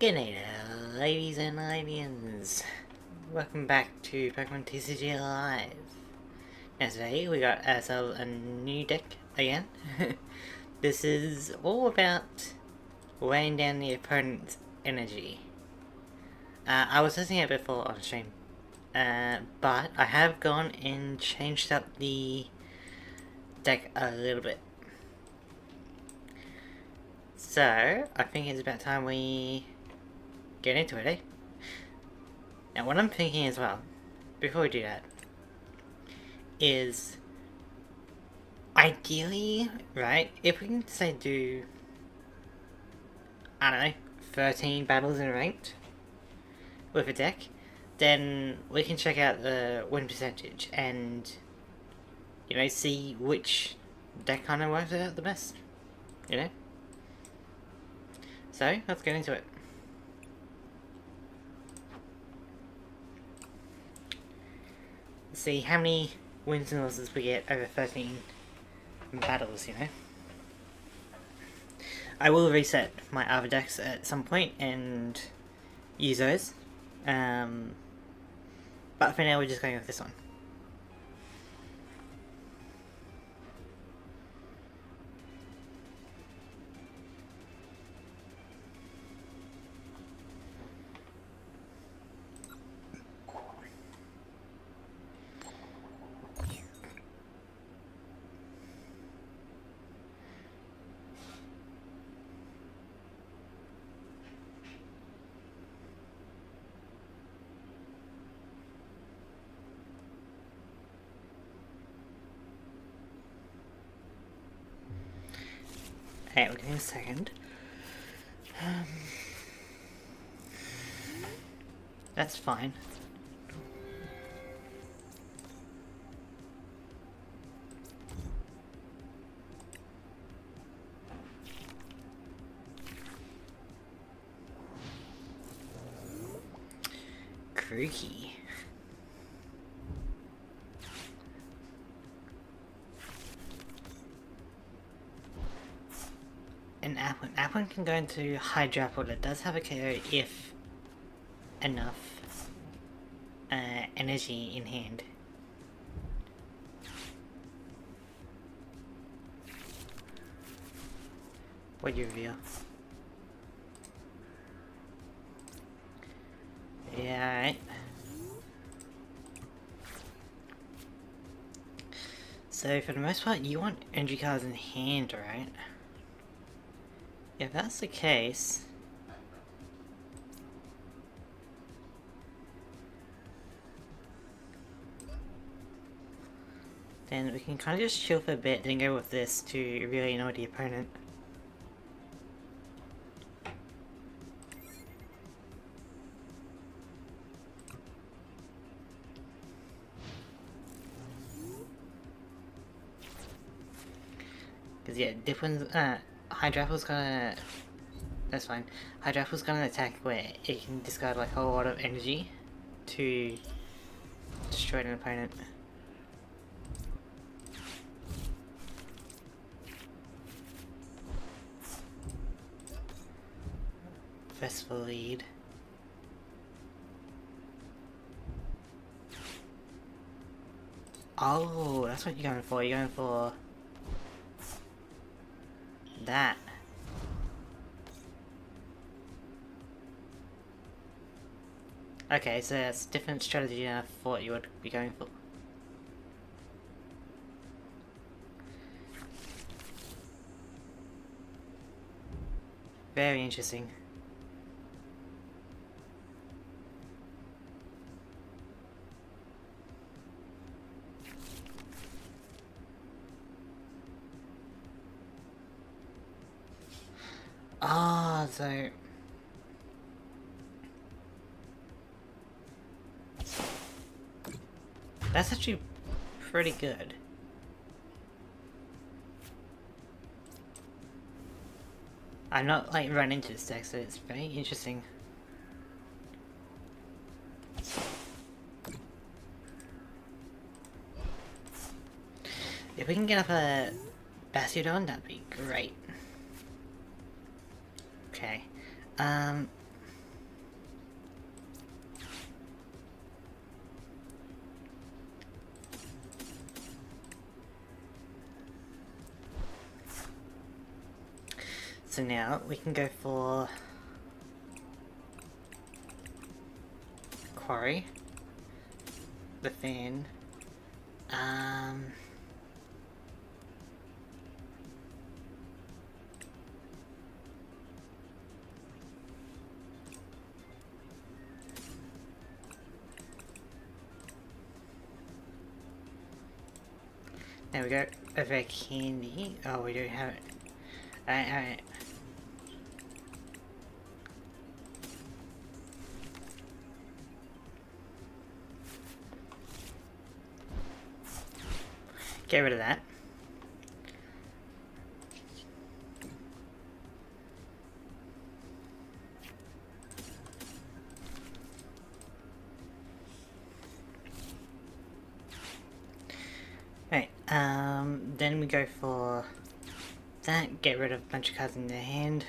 G'day there, ladies and ladians. Welcome back to Pokemon TCG Live. Now today we got ourselves a new deck again. This is all about weighing down the opponent's energy. I was testing it before on stream, but I have gone and changed up the deck a little bit. So, I think it's about time we get into it, eh? Now what I'm thinking as well, before we do that, is ideally, right, if we can say do, I don't know, 13 battles in ranked with a deck, then we can check out the win percentage and, you know, see which deck kind of works out the best, you know? So, let's get into it. Let's see how many wins and losses we get over 13 battles, you know. I will reset my other decks at some point and use those. But for now we're just going with this one. Hey, we'll give me a second. That's fine. Creaky. An Applin can go into Hydra, but it does have a KO if enough energy in hand. What do you reveal? Yeah, alright. So for the most part, you want energy cards in hand, right? If that's the case, then we can kind of just chill for a bit, then go with this to really annoy the opponent. Because yeah, Hydrapple's gonna... That's fine. Hydrapple's gonna attack where it can discard like a whole lot of energy to destroy an opponent. Festival lead. Oh, that's what you're going for. You're going for that. Okay, so that's a different strategy than I thought you would be going for. Very interesting. Ah, so... That's actually pretty good. I'm not like run into this deck, so it's very interesting. If we can get up a Bastiodon, that'd be great. Okay. So now we can go for Quarry, the fan. Now we got a Rare Candy. Oh, we don't have it. Alright. Get rid of that. Right, then we go for that, get rid of a bunch of cards in their hand.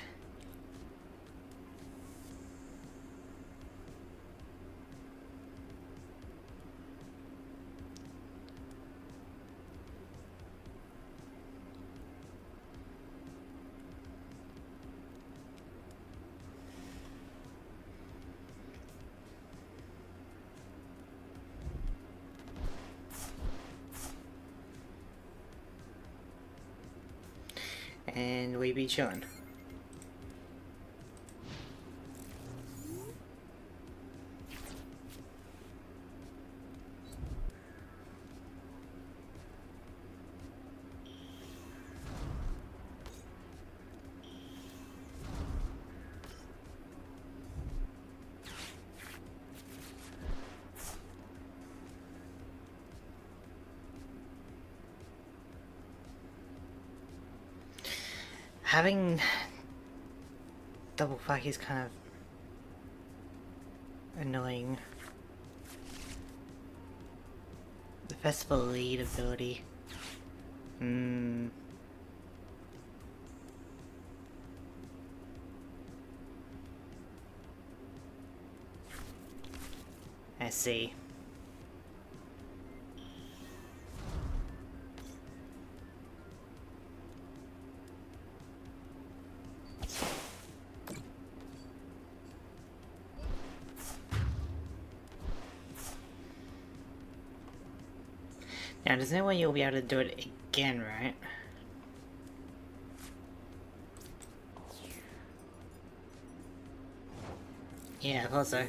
And we be chillin'. Having double fuck is kind of annoying. The festival lead ability. I see. Now, there's no way you'll be able to do it again, right? Yeah, I thought so.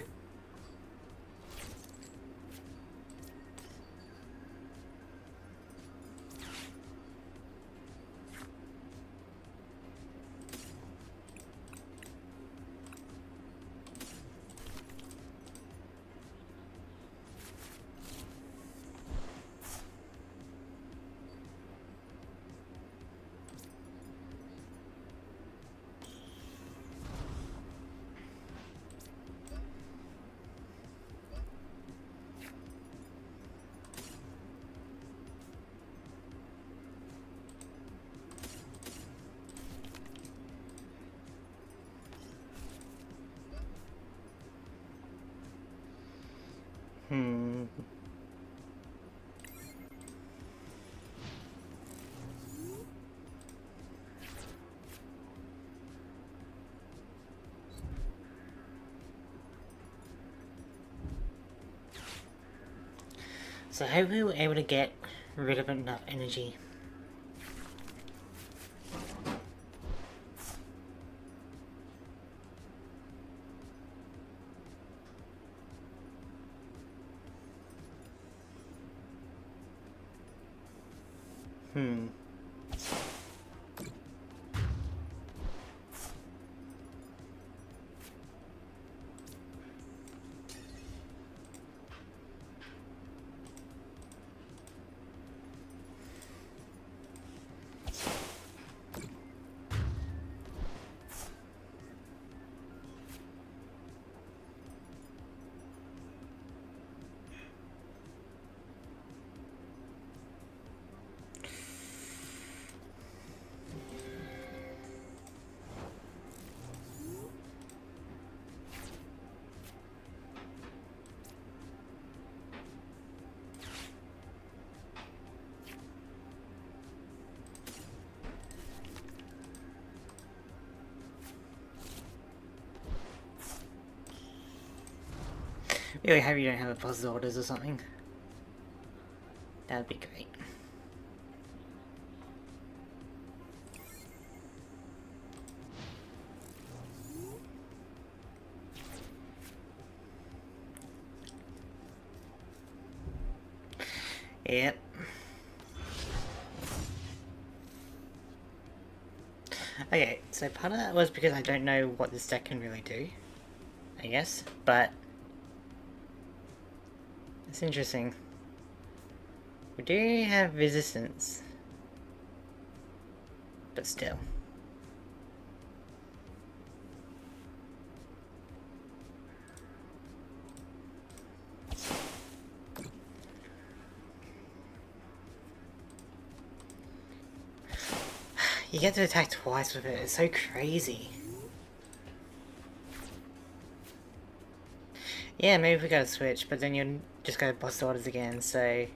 So hopefully we're able to get rid of enough energy. Really hope you don't have a positive orders or something. That would be great. Yep. Okay, so part of that was because I don't know what this deck can really do, I guess, but it's interesting. We do have resistance, but still. You get to attack twice with it, it's so crazy. Yeah, maybe we gotta switch, but then you're just gonna boss the orders again, so...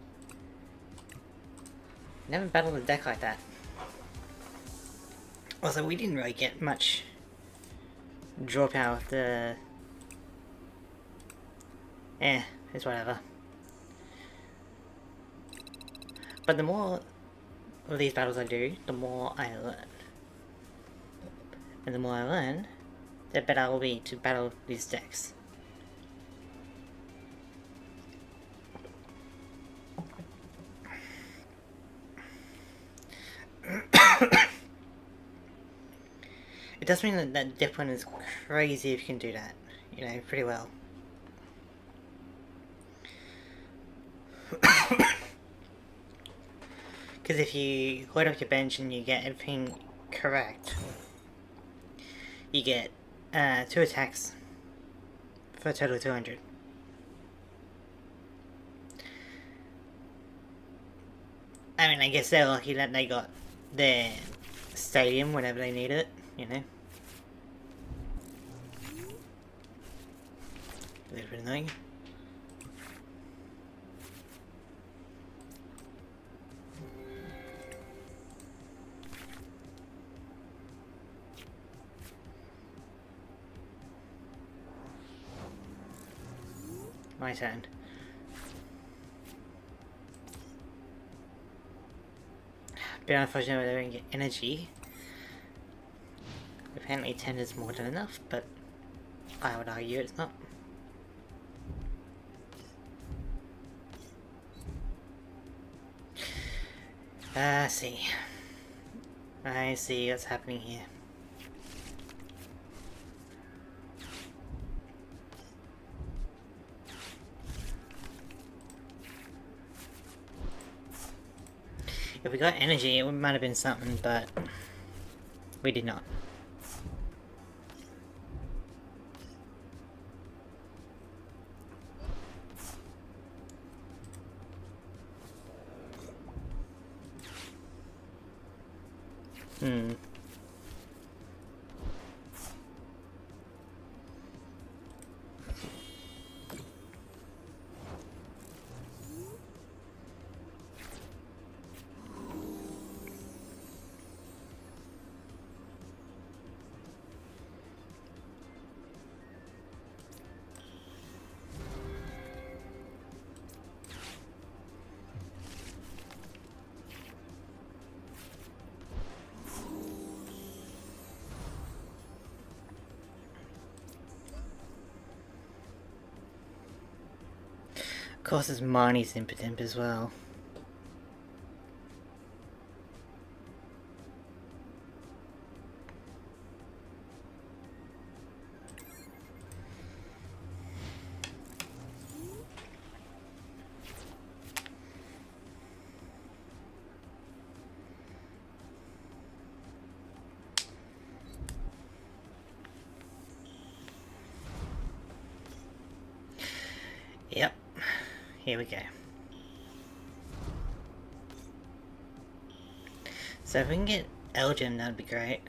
Never battled a deck like that. Also, we didn't really get much draw power with the... it's whatever. But the more of these battles I do, the more I learn. And the more I learn, the better I will be to battle these decks. It does mean that that dip one is crazy if you can do that, you know, pretty well. Because if you load up your bench and you get everything correct, you get 2 attacks for a total of 200. I mean, I guess they're lucky that they got their stadium whenever they need it, you know. A little bit annoying. My turn. Bit unfortunate we don't get energy. Apparently 10 is more than enough, but I would argue it's not. See. I see what's happening here. If we got energy, it might have been something, but we did not. Of course, it's Marnie's impotent as well. Yep. Here we go. So if we can get Elgyem, that'd be great.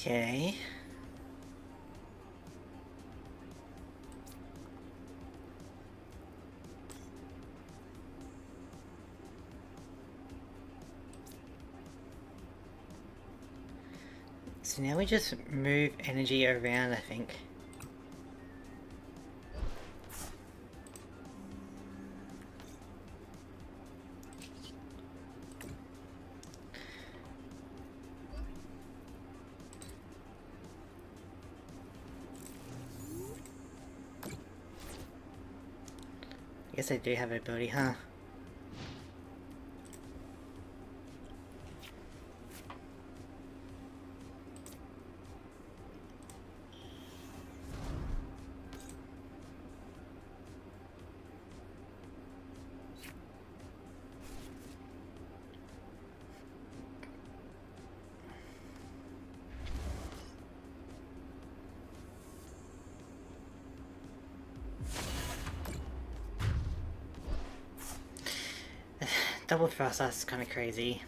Okay. So now we just move energy around, I think. I guess I do have an ability, huh? Double thrust, that's kind of crazy.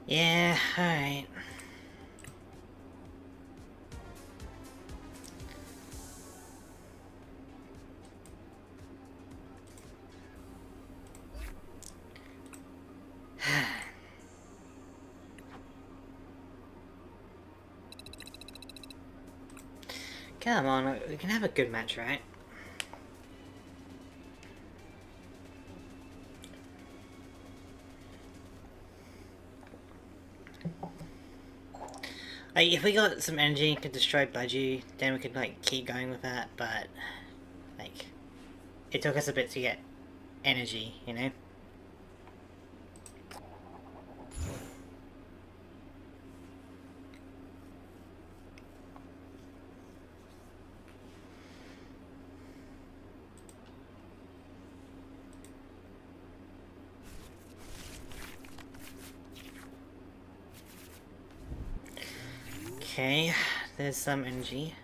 Yeah, alright. Come on, we can have a good match, right? Like, if we got some energy and could destroy Budgie, then we could, like, keep going with that, but, like, it took us a bit to get energy, you know? Okay, there's some energy.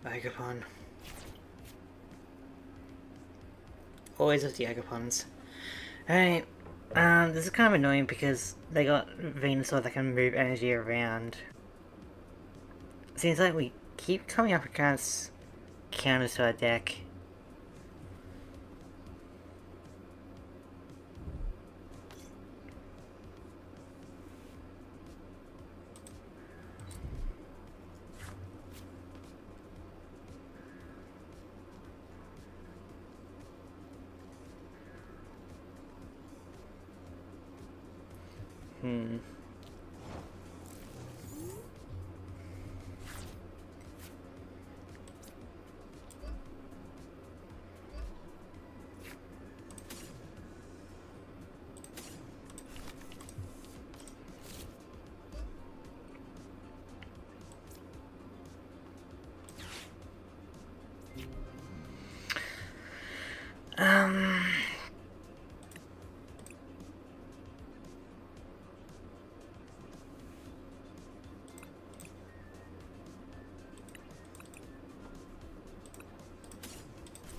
Agapon. Always with the Agapons. Alright, this is kind of annoying because they got Venusaur that can move energy around. Seems like we keep coming up against counters to our deck.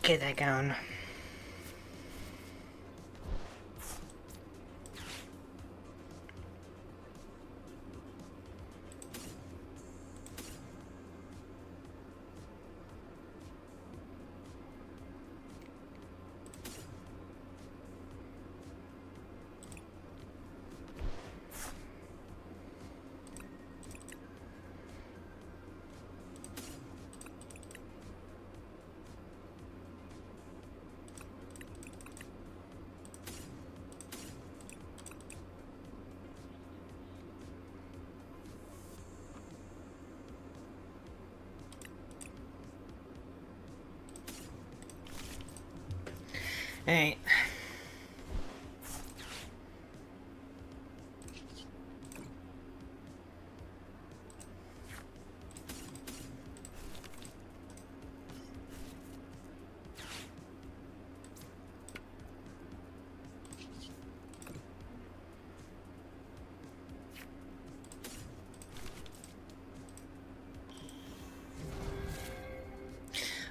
Get that going. Alright.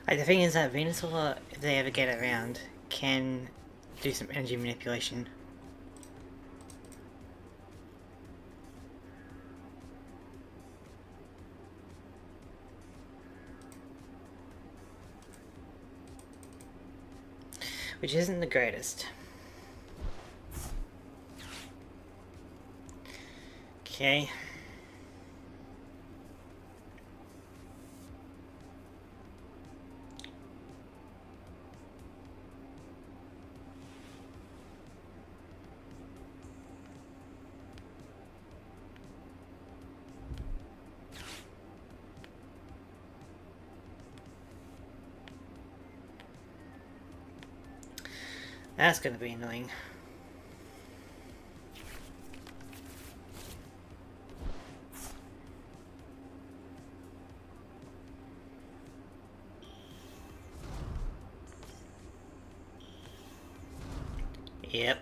Like, the thing is that Venusaur, if they ever get around, can do some energy manipulation. Which isn't the greatest. Okay. That's gonna be annoying. Yep.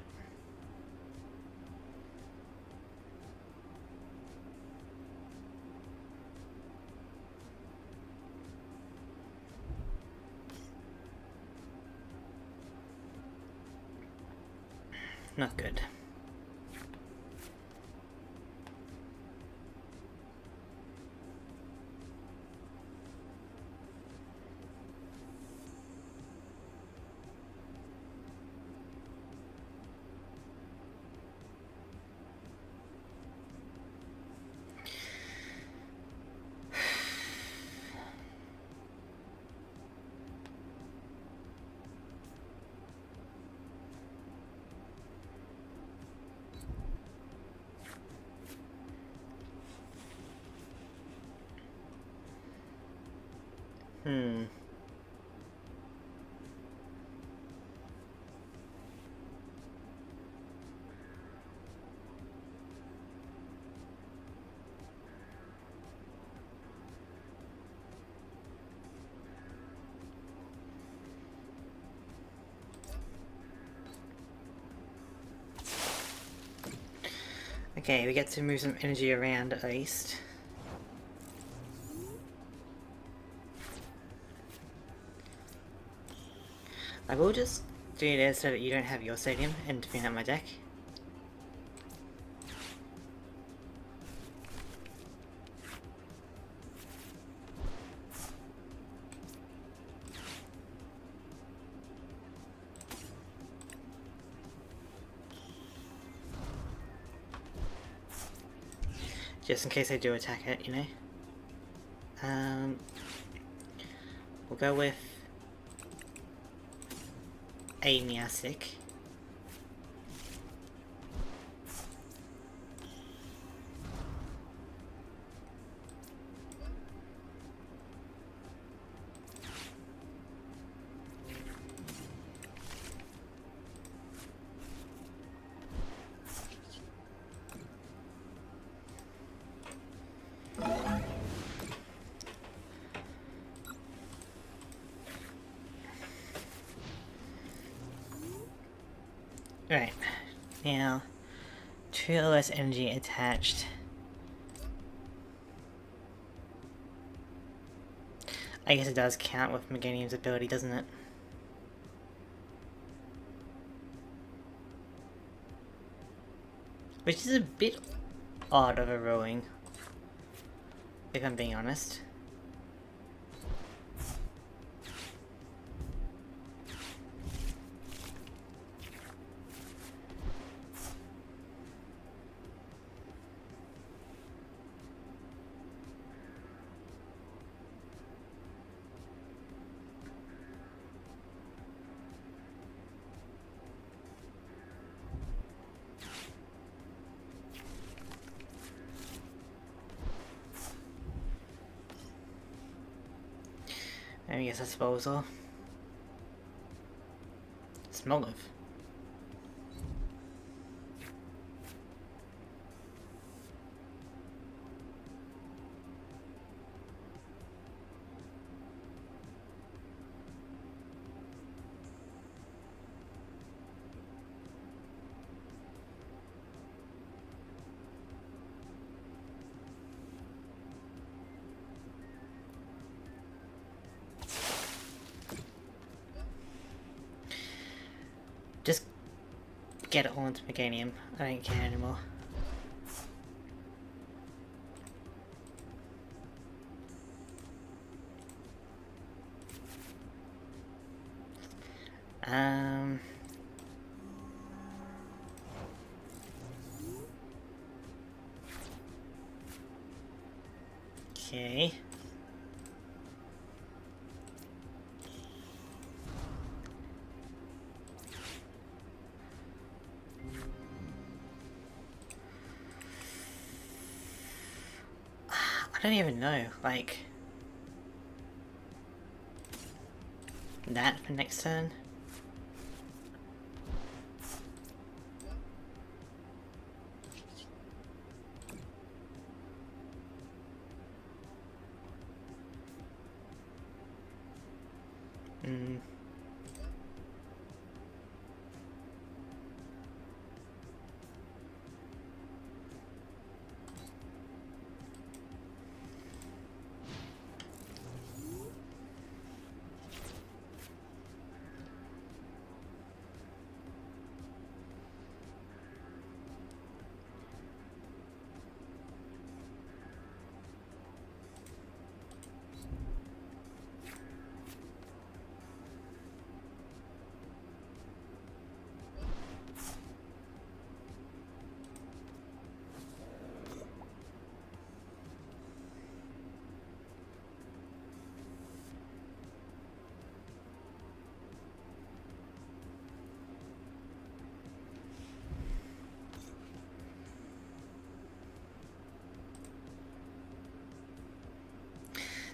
Not good. Okay, we get to move some energy around at least. I will just do this so that you don't have your stadium and clean out my deck. Just in case I do attack it, you know. We'll go with a Meowstic. Right, now, 2 less energy attached. I guess it does count with Meganium's ability, doesn't it? Which is a bit odd of a ruling, if I'm being honest. I guess that's disposal. Smoliv. Just get it all into Meganium. I don't care anymore. Okay. I don't even know, like... that for next turn?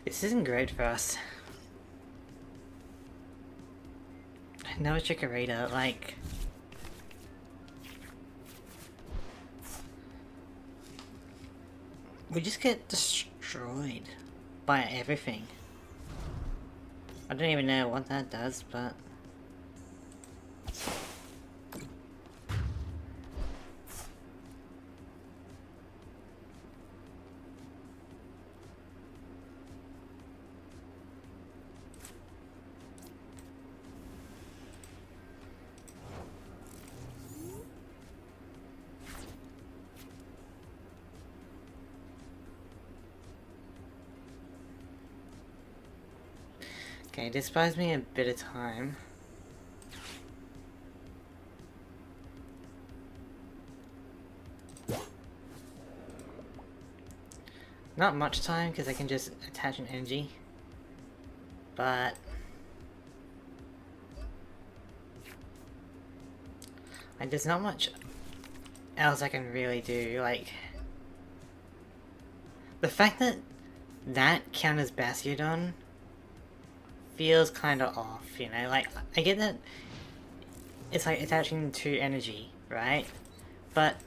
This isn't great for us. No Chikorita, like... we just get destroyed by everything. I don't even know what that does, but... okay, this buys me a bit of time. Not much time, because I can just attach an energy. But... like, there's not much else I can really do, like... the fact that that counters Bastiodon feels kinda off, you know? Like, I get that it's like attaching to energy, right? But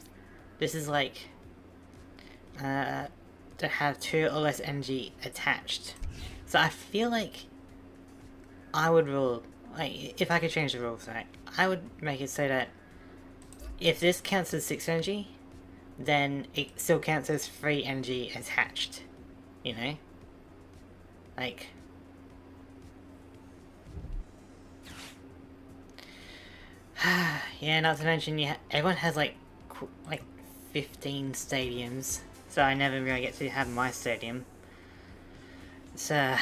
this is like to have 2 or less energy attached. So I feel like I would rule, like, if I could change the rules, right, I would make it so that if this counts as 6 energy, then it still counts as 3 energy attached, you know? Like... yeah, not to mention, everyone has like 15 stadiums, so I never really get to have my stadium. So...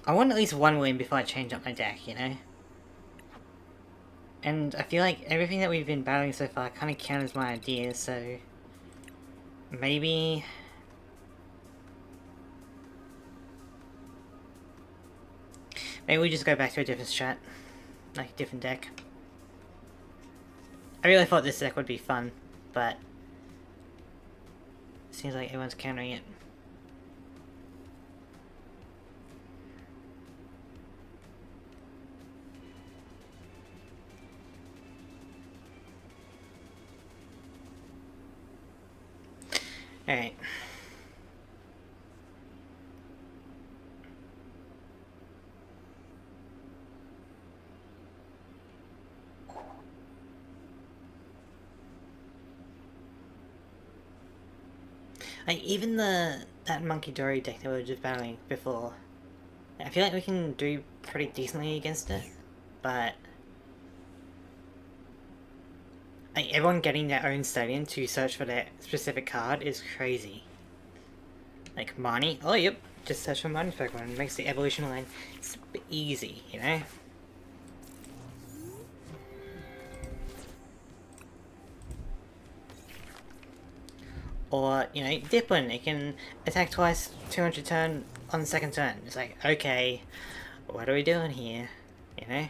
I want at least one win before I change up my deck, you know? And I feel like everything that we've been battling so far kind of counters my ideas, so... maybe... maybe we just go back to a different strat. Like a different deck. I really thought this deck would be fun, but... it seems like everyone's countering it. Alright. Like, even that Monkey Dory deck that we were just battling before, I feel like we can do pretty decently against it, but like, everyone getting their own stadium to search for their specific card is crazy. Like Marnie, oh yep, just search for Marnie's Pokemon. It makes the evolution line super easy, you know? Or, you know, Diplin, it can attack twice, 200 turn on the second turn. It's like, okay, what are we doing here? You know?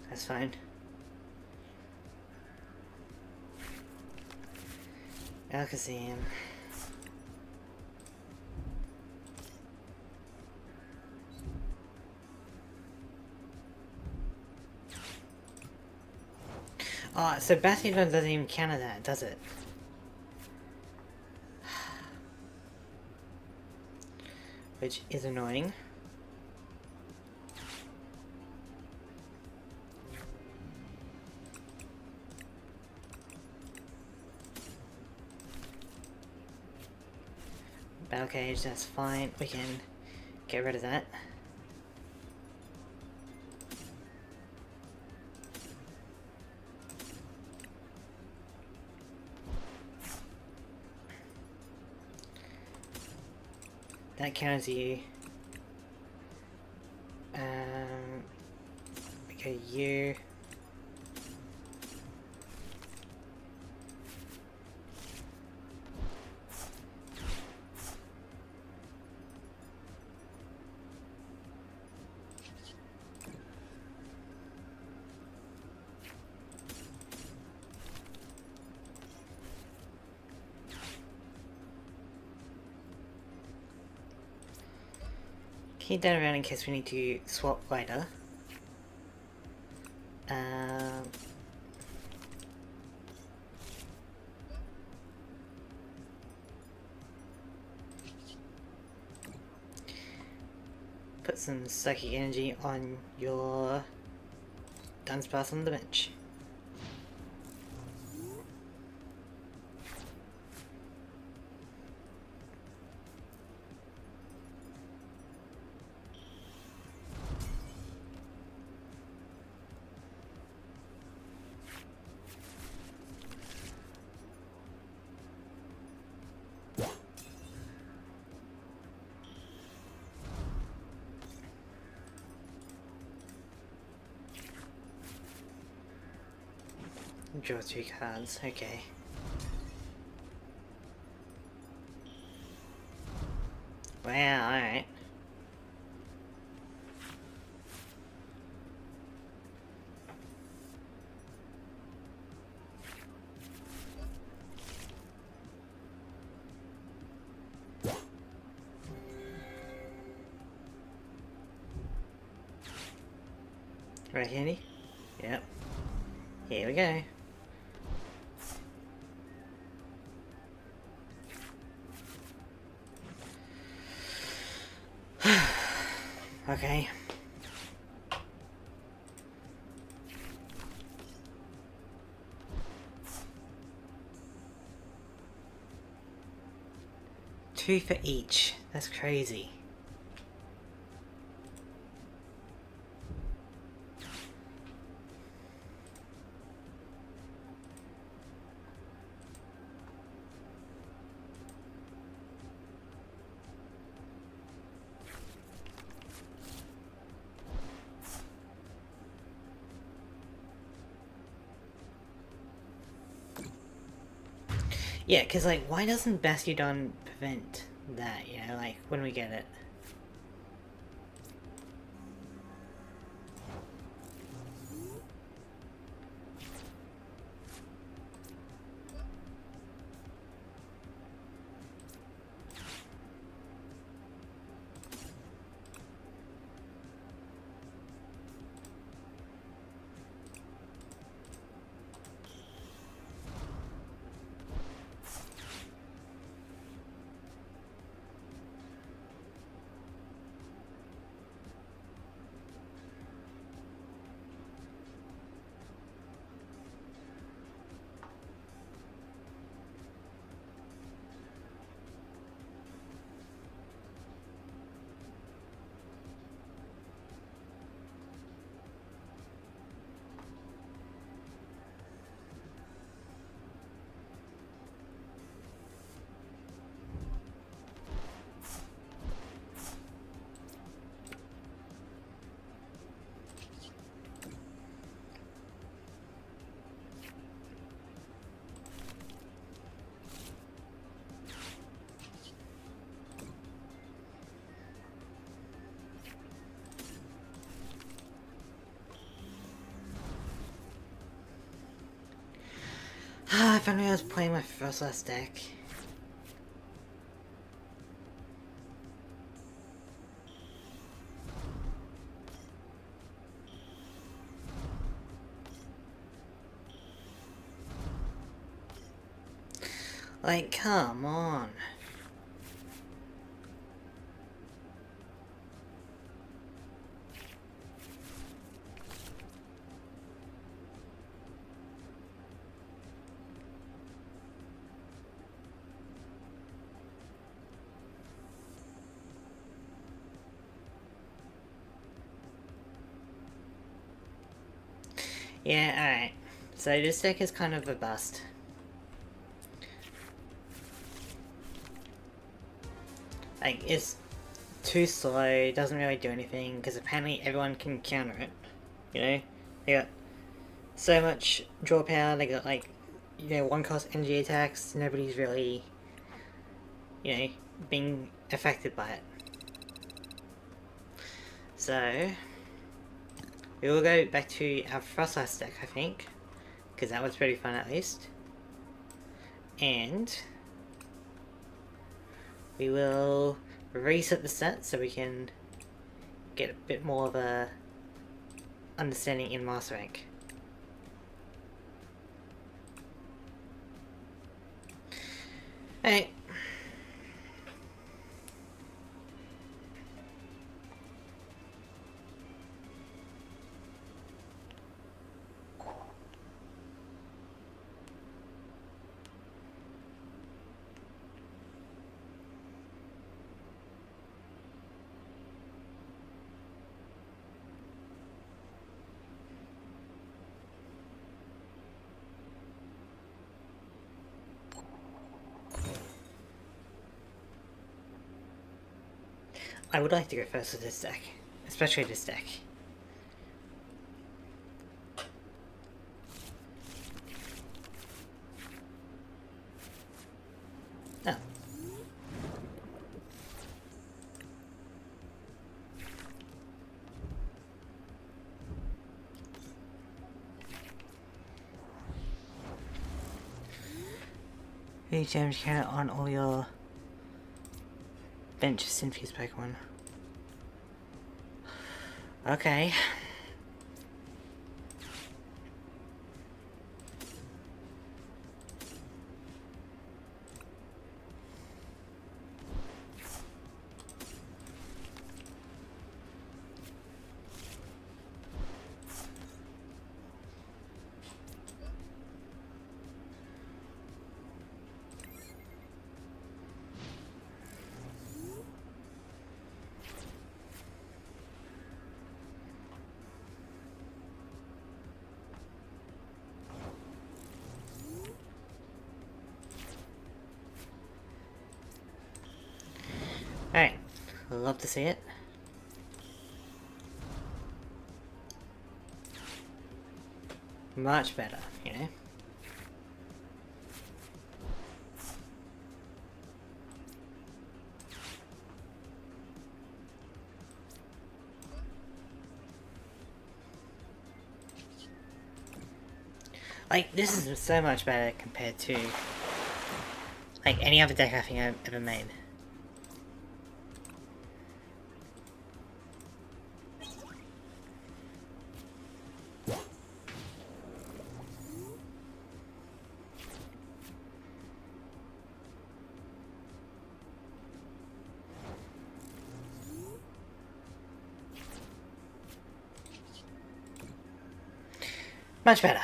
That's fine. Elgyem. Oh, so Bastiodon doesn't even counter that, does it? Which is annoying. Battle Cage, that's fine. We can get rid of that. That counters you. Okay, you. Keep that around in case we need to swap later. Put some psychic energy on your Dunsparce on the bench. Draw 2 cards, okay. Wow, alright. Rare Candy? Yep. Here we go. Okay. Two for each. That's crazy. Yeah, because, like, why doesn't Bastiodon prevent that, you know, like, when we get it? If only I was playing my first last deck. Like, come on. Yeah, alright. So this deck is kind of a bust. Like, it's too slow, doesn't really do anything, because apparently everyone can counter it. You know? They got so much draw power, they got like, you know, one cost energy attacks, nobody's really, you know, being affected by it. So, we will go back to our Frostlass deck, I think, because that was pretty fun at least. And we will reset the set so we can get a bit more of a understanding in Master Rank. Alright. I would like to go first with this deck, especially this deck. Oh. Huge damage counter on all your bench Synfuse Pokemon. Okay. Alright, love to see it. Much better, you know? Like, this is so much better compared to, like, any other deck I think I've ever made. Much better.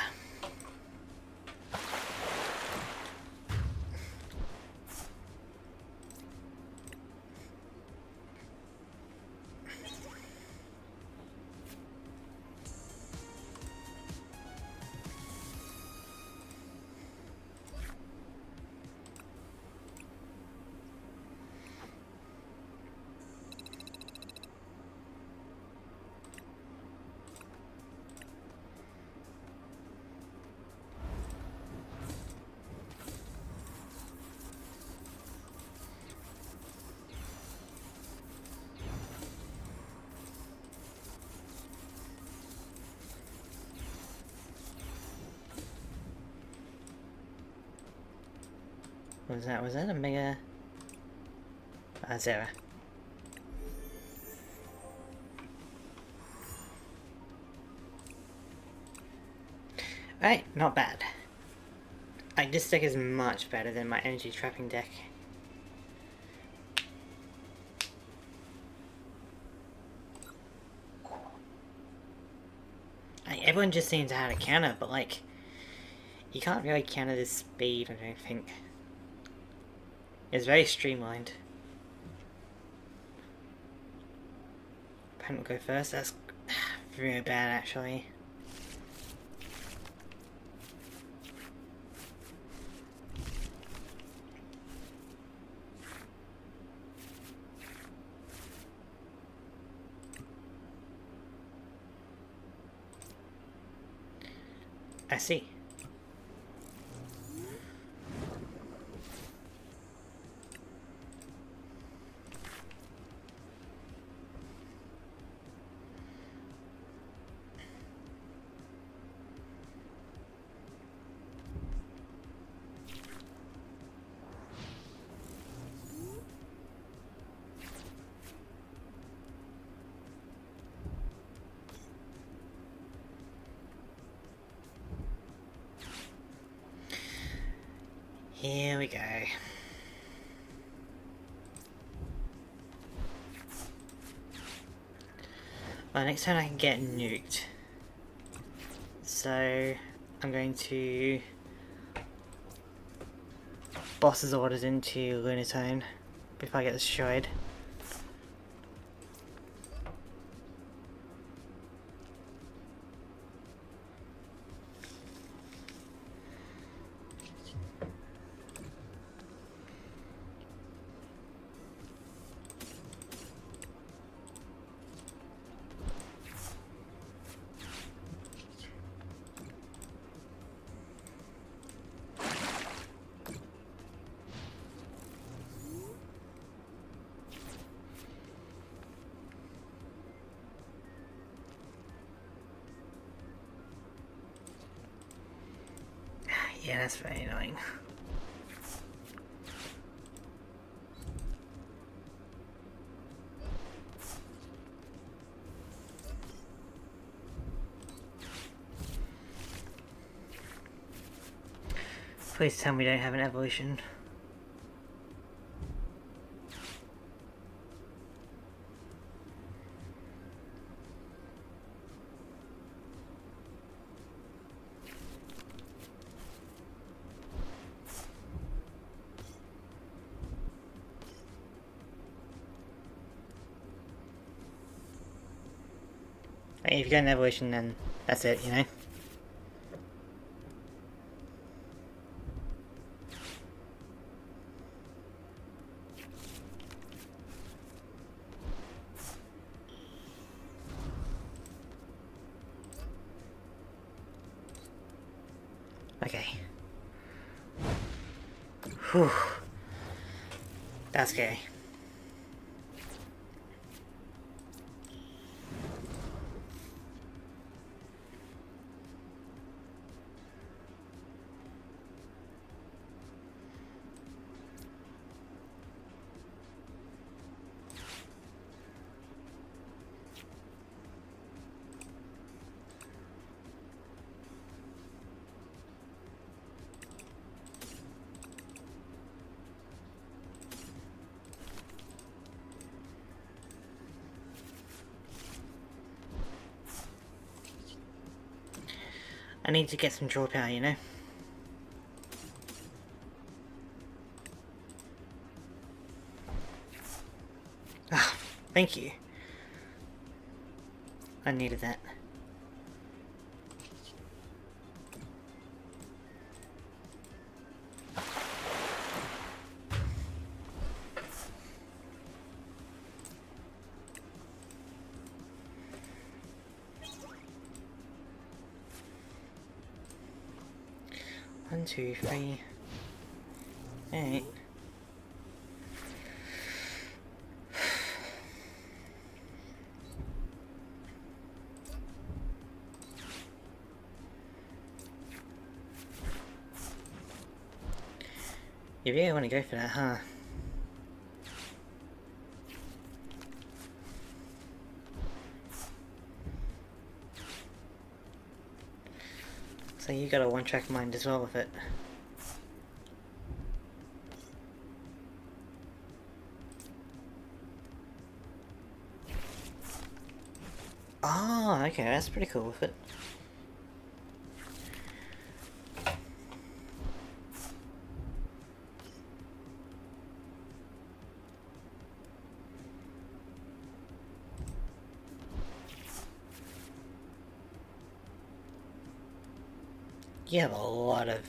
Was that a mega? Zero. Alright, not bad. Like, this deck is much better than my energy trapping deck. Like, everyone just seems to how to counter, but like, you can't really counter this speed, I don't think. It's very streamlined. Opponent will go first, that's very bad actually. I see. Here we go. Well, next time I can get nuked. So, I'm going to boss's orders into Lunatone before I get destroyed. Yeah, that's very annoying. Please tell me we don't have an evolution. If you get an evolution, then that's it, you know? Okay. Whew. That's scary. I need to get some draw power, you know? Ah, thank you. I needed that. One, two, three, 8. You really want to go for that, huh? So you got a one-track mind as well with it. Oh, okay, that's pretty cool with it. You have a lot of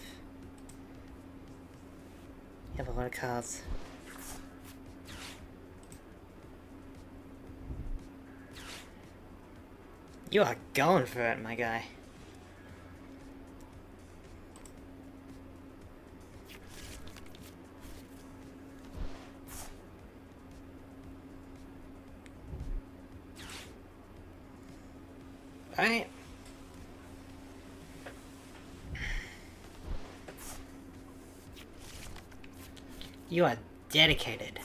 cards. You are going for it, my guy. Alright. You are dedicated.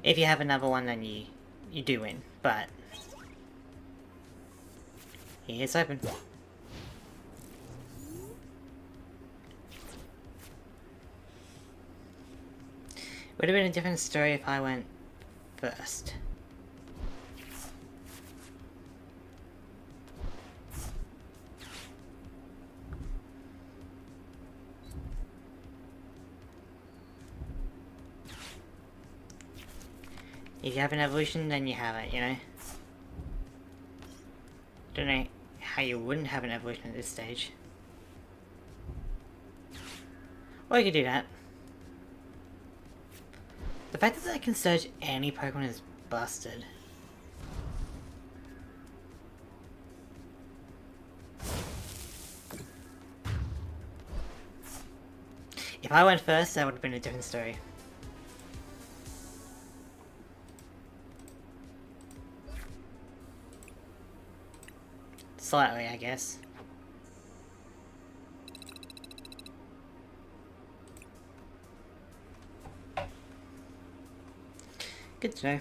If you have another one, then you do win, but it's open. Would have been a different story if I went first. If you have an evolution, then you have it, you know? Don't know how you wouldn't have an evolution at this stage. Or you could do that. The fact that I can search any Pokemon is busted. If I went first, that would have been a different story. Slightly, I guess. Good to know.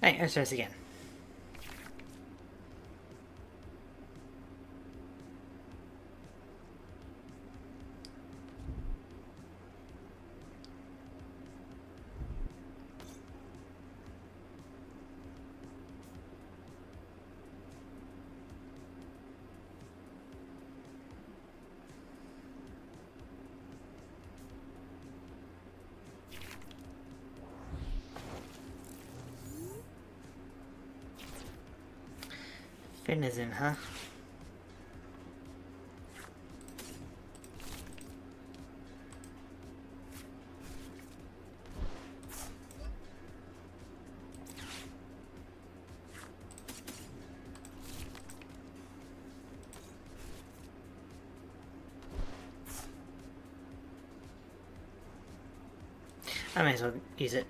Hey, let's try this again. Finizen, huh? I may as well use it.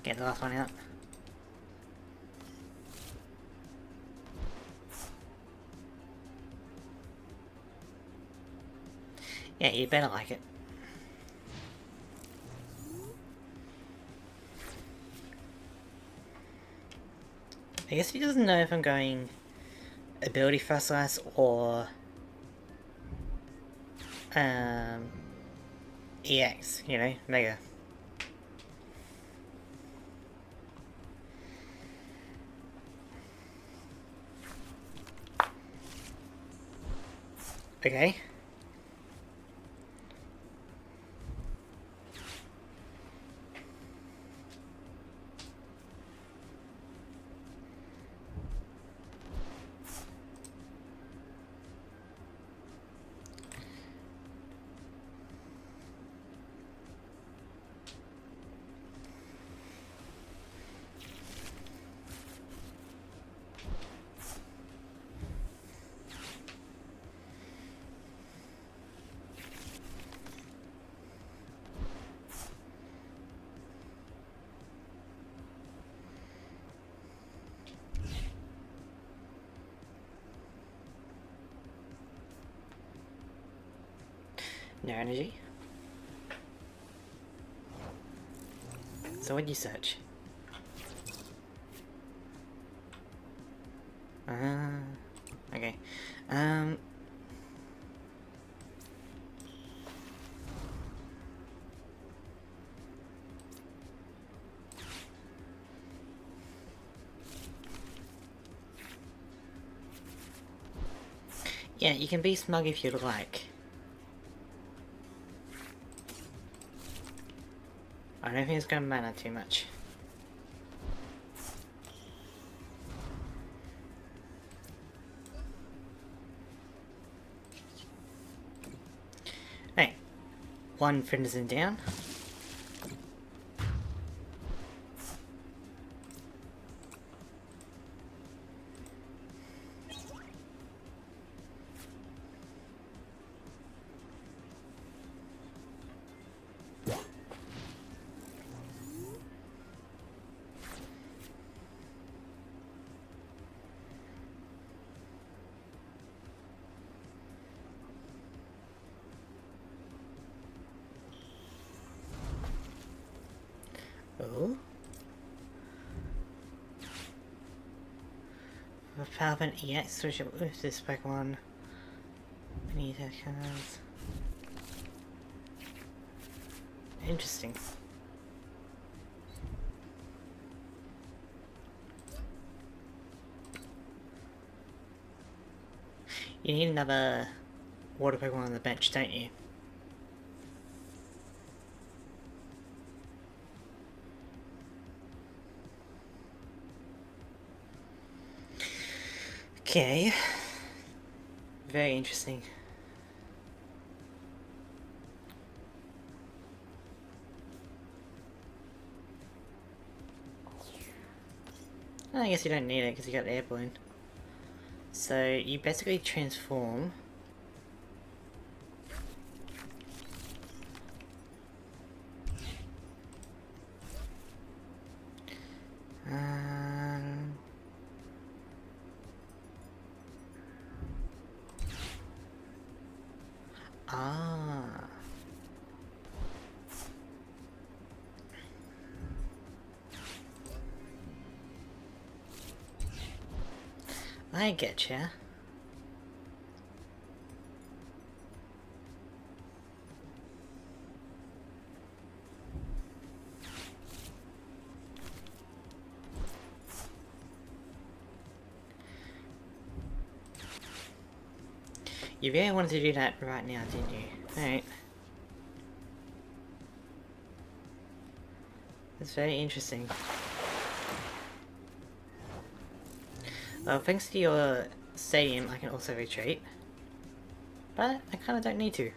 Get the last one out. Yeah, you better like it. I guess he doesn't know if I'm going ability fossilize or EX, you know, Mega. Okay. No energy. So what'd you search? Okay. Yeah, you can be smug if you'd like. I don't think it's going to matter too much. Hey, one Finizen down. Oh. With Palvin EX, switch it with this Pokemon. I need that cards. Interesting. You need another water Pokemon on the bench, don't you? Okay. Very interesting. I guess you don't need it because you got the air balloon. So you basically transform. I getcha. You really wanted to do that right now, didn't you? Alright. That's very interesting. Well, thanks to your stadium, I can also retreat. But I kind of don't need to.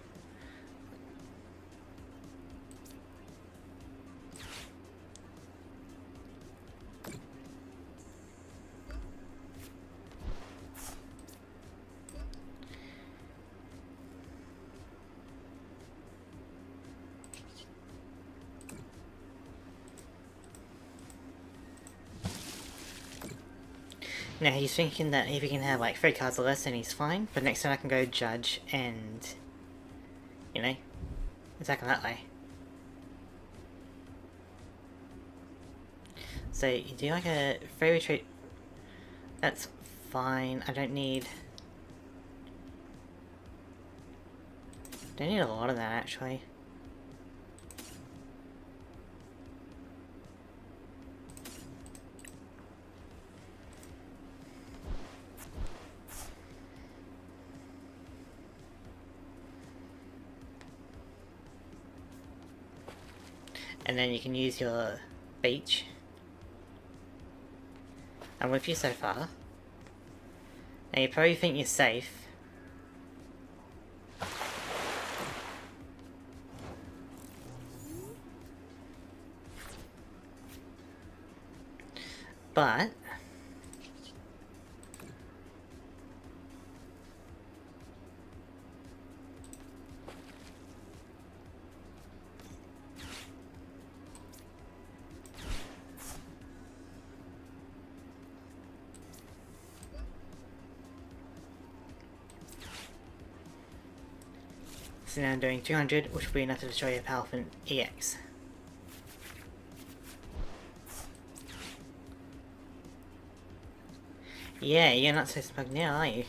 Now he's thinking that if he can have like 3 cards or less then he's fine, but next time I can go judge and, you know, attack him that way. So you do like a 3 retreat, that's fine, I don't need a lot of that actually. And then you can use your beach. I'm with you so far. Now you probably think you're safe. But so now I'm doing 200, which will be enough to destroy a powerful EX. Yeah, you're not so smug now, are you?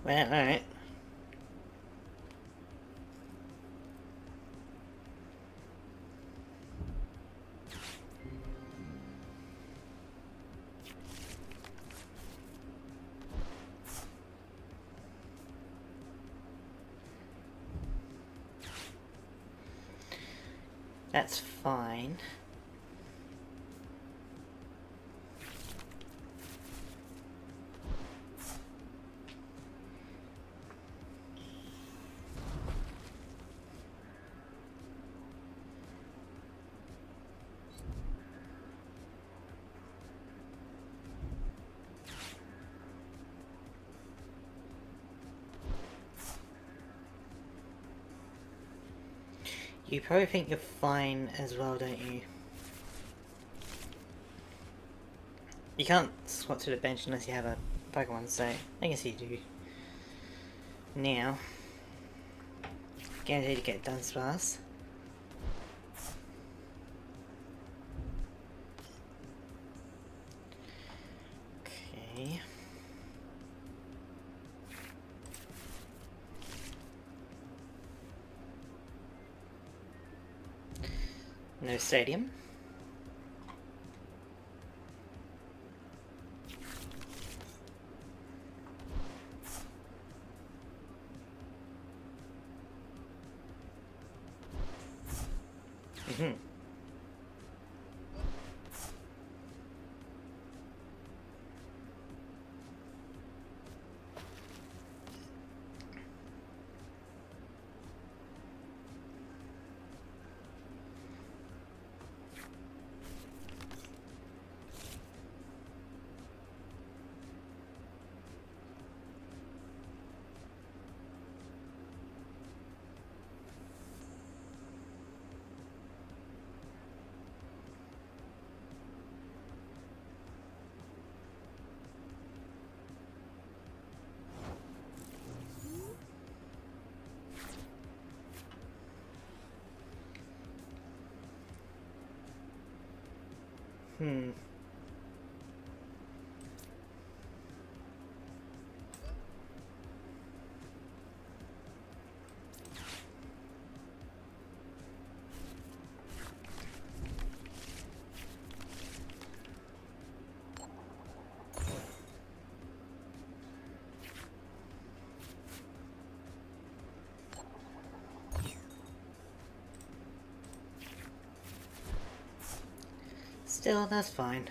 Well, alright. That's fine. You probably think you're fine as well, don't you? You can't swap to the bench unless you have a Pokemon, so I guess you do. Now, guaranteed to get Dunsparce. Okay. No stadium. Still, that's fine.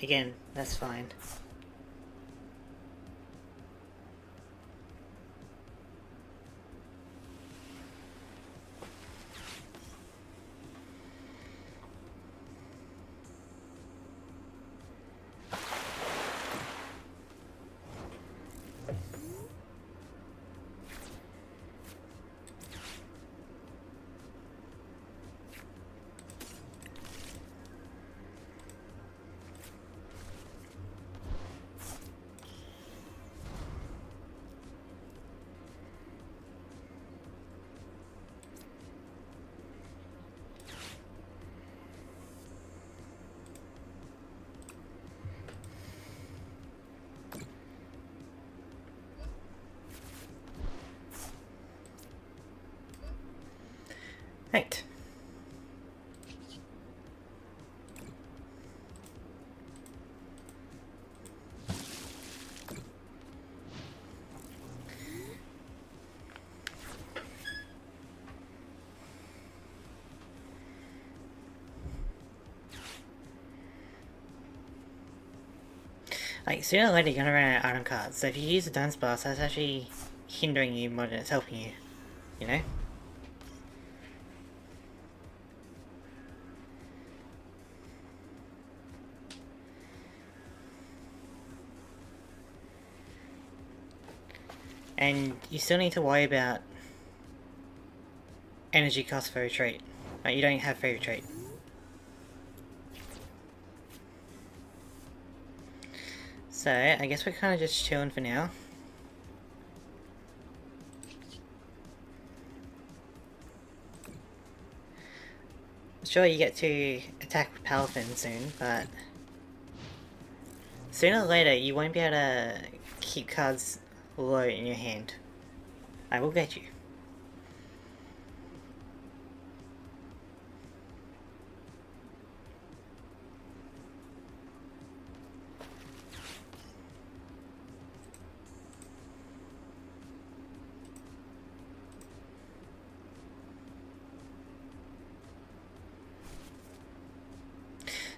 Again, that's fine. Right. Like, sooner or later you're gonna run out of item cards, so if you use the Dance Blast, that's actually hindering you more than it's helping you, you know? And you still need to worry about energy cost for retreat. Like, you don't have free retreat. So, I guess we're kind of just chilling for now. Sure, you get to attack with Palafin soon, but sooner or later you won't be able to keep cards low in your hand. I will get you.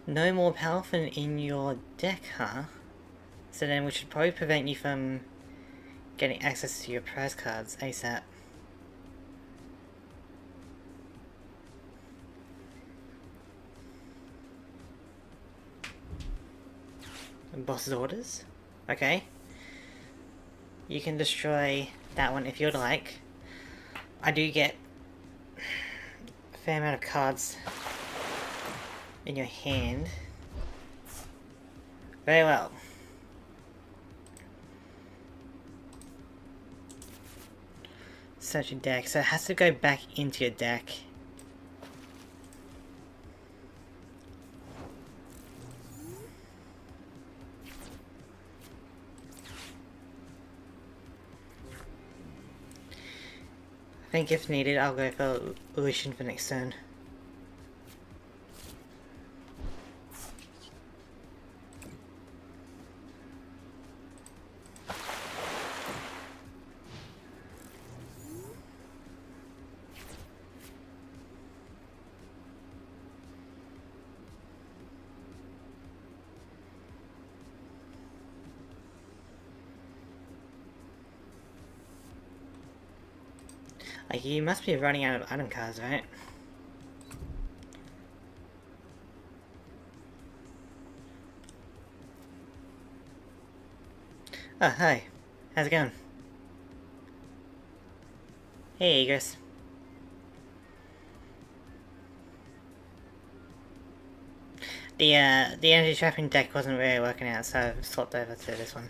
No more Palafin in your deck, huh? So then we should probably prevent you from getting access to your prize cards ASAP. Boss's orders? Okay. You can destroy that one if you'd like. I do get a fair amount of cards in your hand. Very well. Search your deck, so it has to go back into your deck. I think if needed, I'll go for Illusion for next turn. Like, you must be running out of item cards, right? Oh, hi. How's it going? Hey, Egress. The energy trapping deck wasn't really working out, so I've swapped over to this one.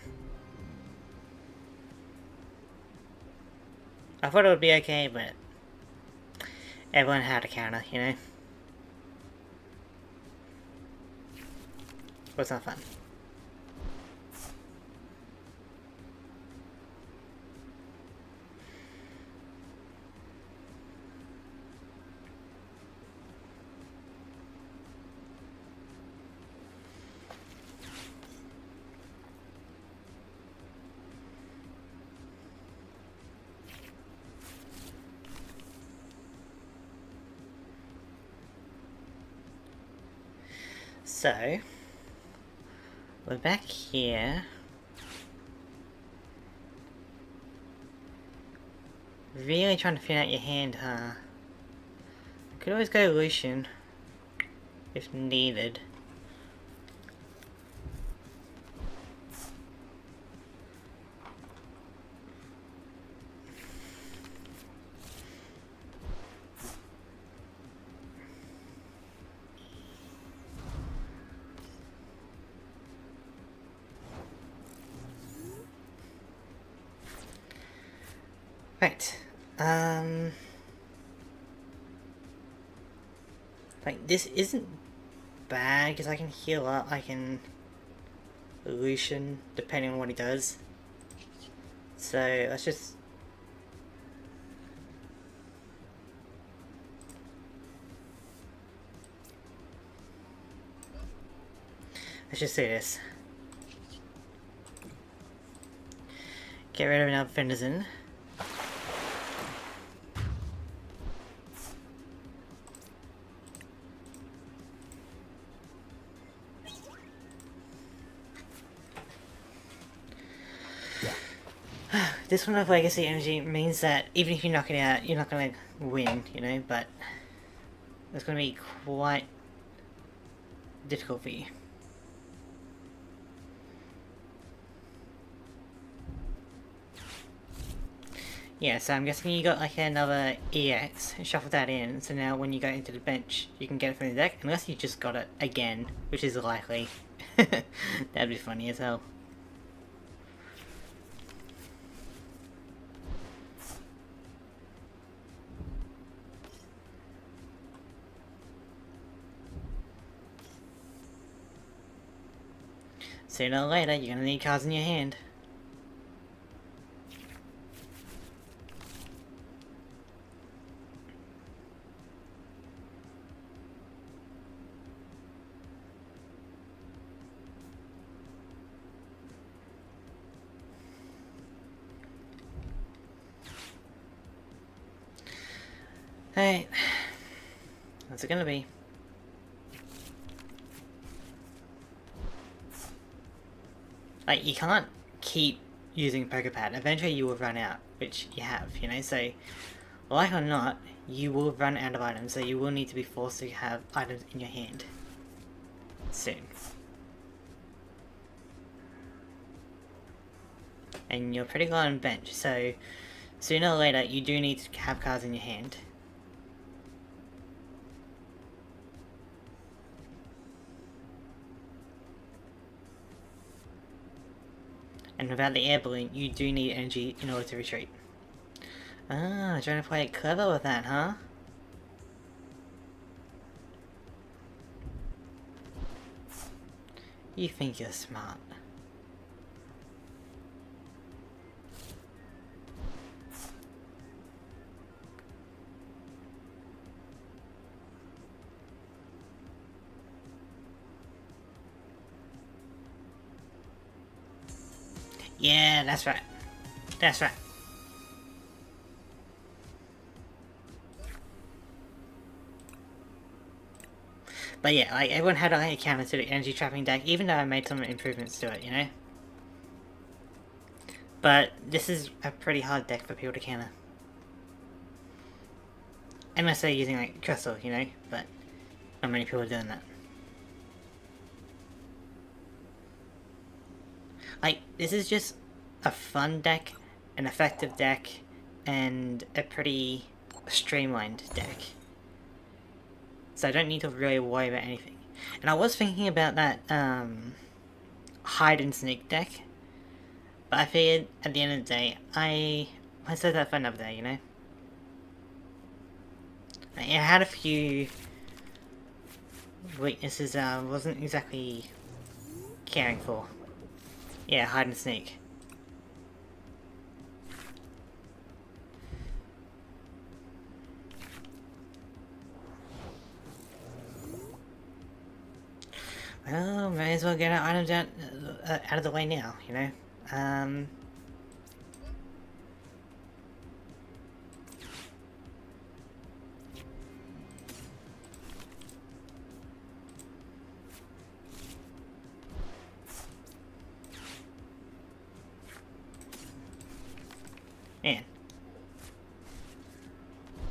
I thought it would be okay, but everyone had a counter, you know? It was not fun. So, we're back here. Really trying to fit out your hand, huh? I could always go Lucian, if needed. Right, like, this isn't bad, because I can heal up, I can Lucian, depending on what he does. So, let's just... let's just do this. Get rid of an Alfendizen. This one of Legacy Energy means that even if you knock it out, you're not going to win, you know, but it's going to be quite difficult for you. Yeah, so I'm guessing you got like another EX, shuffle that in, so now when you go into the bench, you can get it from the deck, unless you just got it again, which is likely. That'd be funny as hell. Sooner or later, you're gonna need cards in your hand. Alright. What's it gonna be? Like, you can't keep using Poké Pad. Eventually you will run out, which you have, you know, so like or not, you will run out of items, so you will need to be forced to have items in your hand soon. And you're pretty low on bench, so sooner or later you do need to have cards in your hand. And without the air balloon, you do need energy in order to retreat. Ah, trying to play it clever with that, huh? You think you're smart. Yeah, that's right. That's right. But yeah, like, everyone had a counter to the energy trapping deck, even though I made some improvements to it, you know? But this is a pretty hard deck for people to counter. Unless they're using, like, Crystal, you know? But not many people are doing that. Like, this is just a fun deck, an effective deck, and a pretty streamlined deck. So I don't need to really worry about anything. And I was thinking about that hide and sneak deck, but I figured at the end of the day, I said that for another day, you know? It had a few weaknesses I wasn't exactly caring for. Yeah, hide and sneak. Well, may as well get our items out of the way now, you know? Man.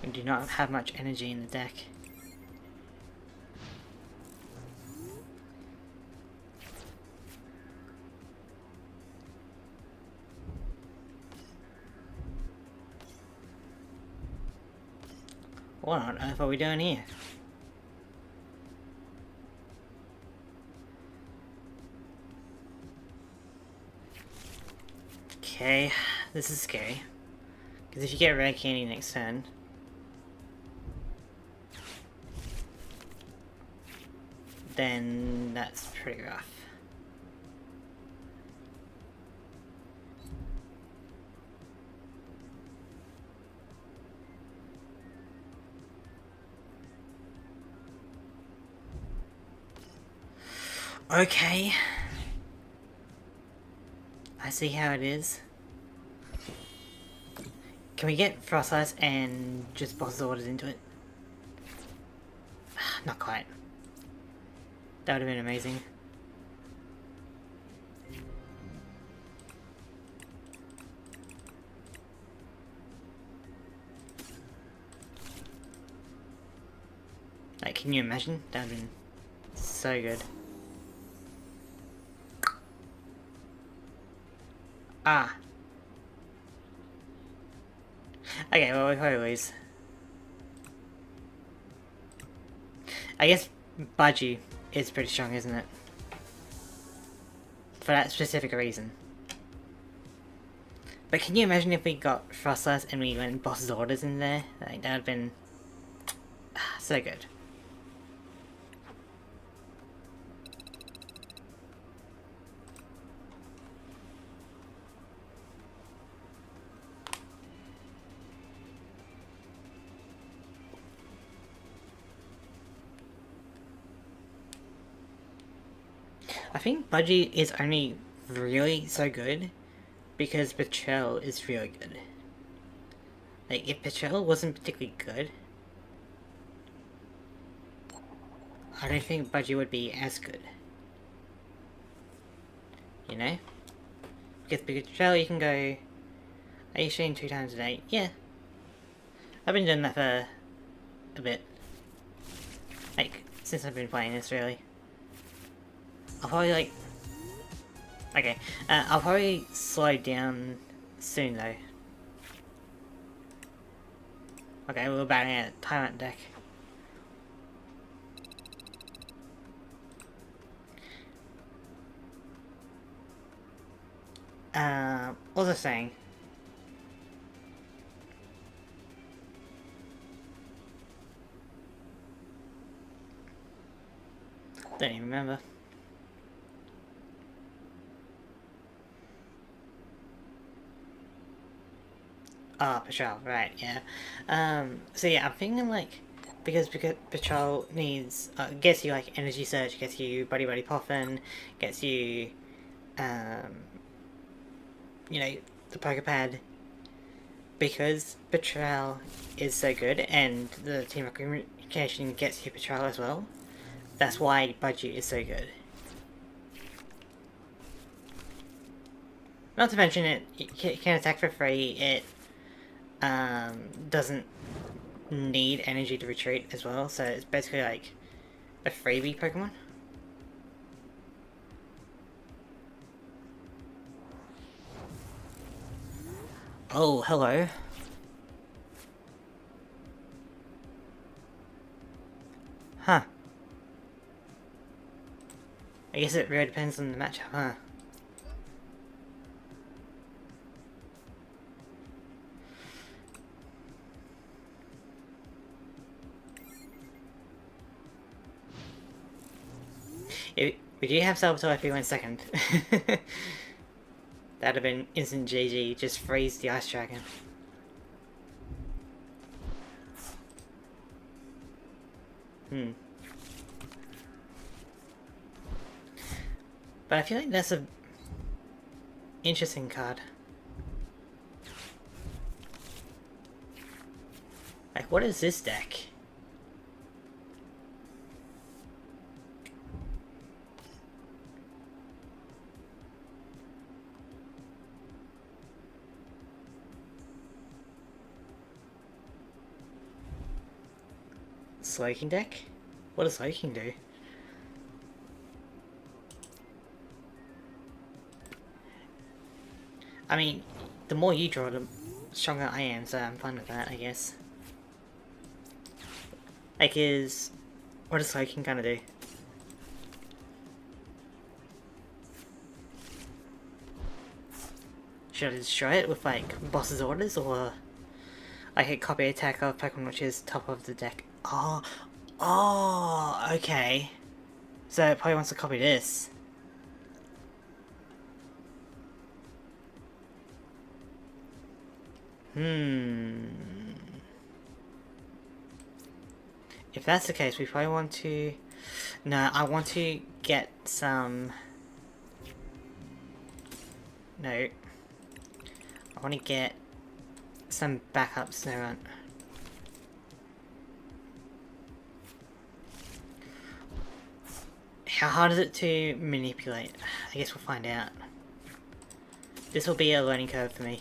We do not have much energy in the deck. What on earth are we doing here? Okay, this is scary. Because if you get Rare Candy next turn... then that's pretty rough. Okay. I see how it is. Can we get Frost Ice and just boss the orders into it? Not quite. That would have been amazing. Like, can you imagine? That would have been so good. Ah. Okay, well, we probably lose. I guess Budgie is pretty strong, isn't it? For that specific reason. But can you imagine if we got Frostless and we went boss's orders in there? Like, that would have been so good. I think Budgie is only really so good because Petrel is really good. Like, if Petrel wasn't particularly good, I don't think Budgie would be as good. You know? Because Petrel, you can go... Are you streaming 2 times a day? Yeah. I've been doing that for a bit. Like, since I've been playing this, really. I'll probably, like... Okay, I'll probably slow down soon, though. Okay, we're about to timeout deck. What was I saying? Don't even remember. Ah, Petrel, right, yeah. So yeah, I'm thinking like, because Petrel needs, gets you like Energy Surge, gets you Buddy Buddy Poffin, gets you, you know, the Poké Pad. Because Petrel is so good, and the Team of Communication gets you Petrel as well, that's why Budgie is so good. Not to mention it can attack for free, it doesn't need energy to retreat as well, so it's basically like a freebie Pokemon. Oh, hello. Huh. I guess it really depends on the matchup, huh? We do have Saboteur if we went second. That'd have been instant GG, just freeze the Ice Dragon. But I feel like that's a interesting card. Like, what is this deck? Slowking deck? What does Slowking do? I mean, the more you draw, the stronger I am, so I'm fine with that, I guess. Like, what does Slowking kind of do? Should I destroy it with, like, boss's orders, or like a copy attack of Pokemon which is top of the deck? Oh, okay. So it probably wants to copy this. If that's the case, we probably want to... No, I want to get some... No. I want to get some backups there. How hard is it to manipulate? I guess we'll find out. This will be a learning curve for me.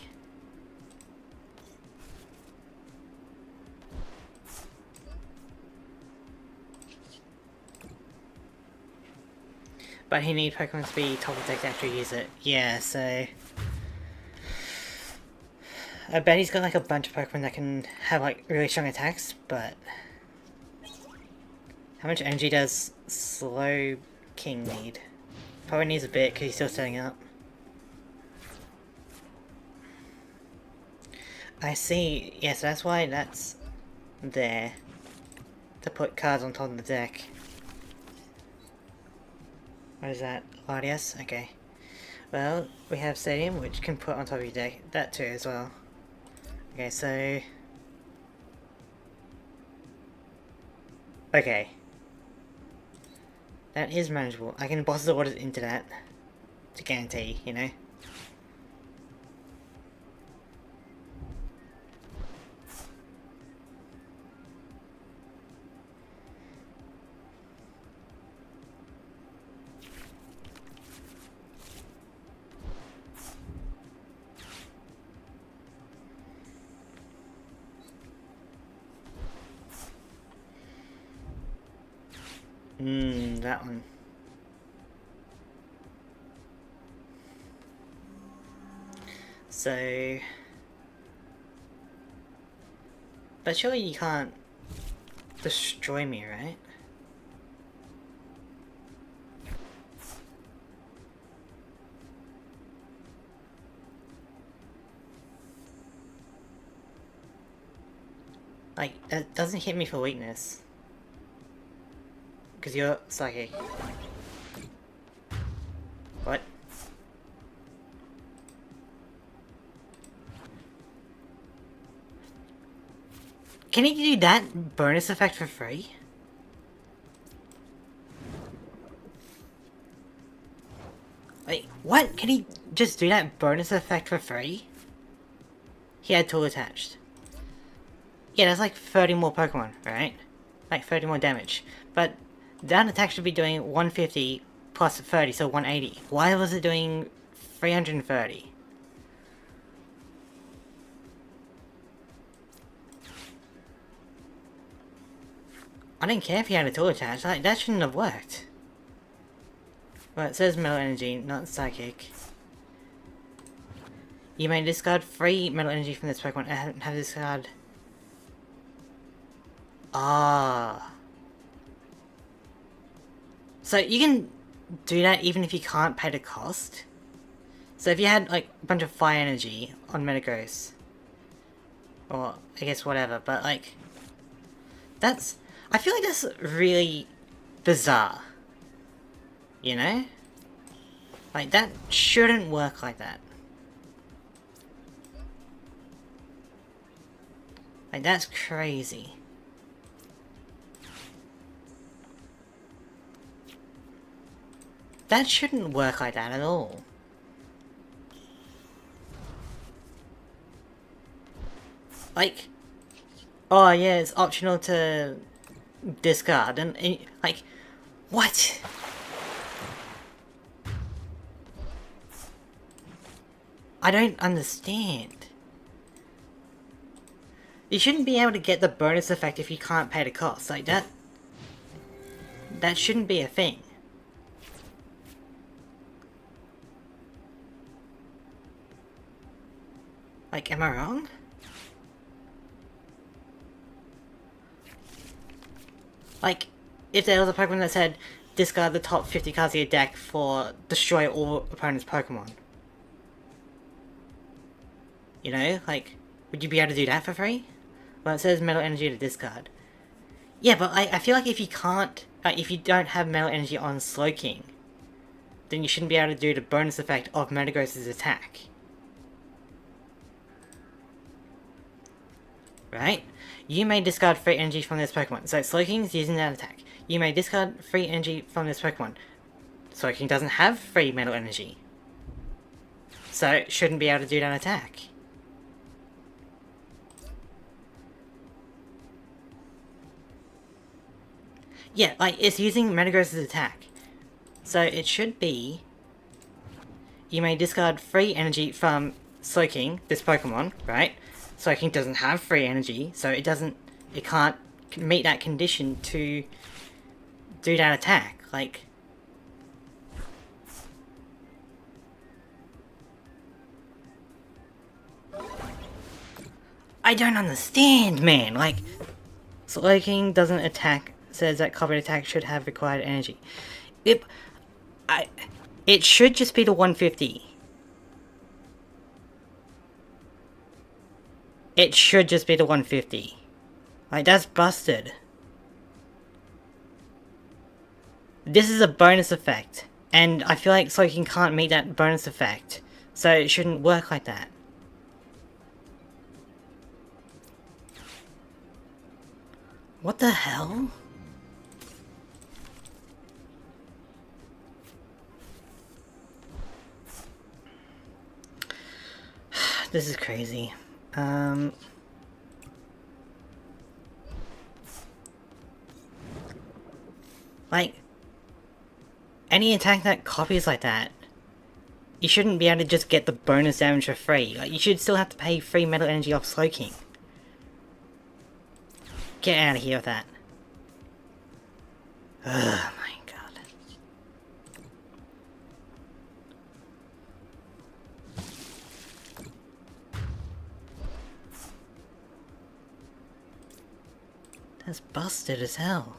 But he needs Pokemon to be top of deck to actually use it. Yeah, so... I bet he's got like a bunch of Pokemon that can have like really strong attacks, but... How much energy does Slow King need? Probably needs a bit because he's still setting up. I see. Yes, that's why that's there. To put cards on top of the deck. What is that? Ledians? Okay. Well, we have Stadium, which can put on top of your deck. That too as well. Okay, so... Okay. That is manageable. I can boss the orders into that. To guarantee, you know? That one. So... But surely you can't destroy me, right? Like, that doesn't hit me for weakness. Because you're psychic. What? Can he do that bonus effect for free? Wait, what? Can he just do that bonus effect for free? He had tool attached. Yeah, that's like 30 more Pokemon, right? Like 30 more damage. But that attack should be doing 150 plus 30, so 180. Why was it doing 330? I didn't care if he had a tool attached, like, that shouldn't have worked. Well, it says Metal Energy, not Psychic. You may discard 3 metal energy from this Pokemon and have discard... Ah. So you can do that even if you can't pay the cost. So if you had like a bunch of fire energy on Metagross, or I guess whatever, but like, that's, I feel like that's really bizarre, you know? Like, that shouldn't work like that. Like, that's crazy. That shouldn't work like that at all. Like, oh yeah, it's optional to discard, and like, what? I don't understand. You shouldn't be able to get the bonus effect if you can't pay the cost. Like, that shouldn't be a thing. Like, am I wrong? Like, if there was a Pokemon that said, discard the top 50 cards of your deck for destroy all opponent's Pokemon. You know, like, would you be able to do that for free? Well, it says metal energy to discard. Yeah, but I feel like if you can't, if you don't have metal energy on Slowking, then you shouldn't be able to do the bonus effect of Metagross's attack. Right? You may discard 3 energy from this Pokemon. So Slowking is using that attack. You may discard 3 energy from this Pokemon. Slowking doesn't have 3 metal energy. So it shouldn't be able to do that attack. Yeah, like, it's using Metagross's attack. So it should be... You may discard 3 energy from Slowking, this Pokemon, right? Slowking doesn't have 3 energy, so it can't meet that condition to do that attack. Like... I don't understand, man! Like, Slowking doesn't attack... says that covered attack should have required energy. It should just be the 150. It should just be the 150. Like, that's busted. This is a bonus effect, and I feel like Slowking can't meet that bonus effect, so it shouldn't work like that. What the hell? This is crazy. Like, any attack that copies like that, you shouldn't be able to just get the bonus damage for free. Like, you should still have to pay free metal energy off Slowking. Get out of here with that. Ugh, my god. That's busted as hell.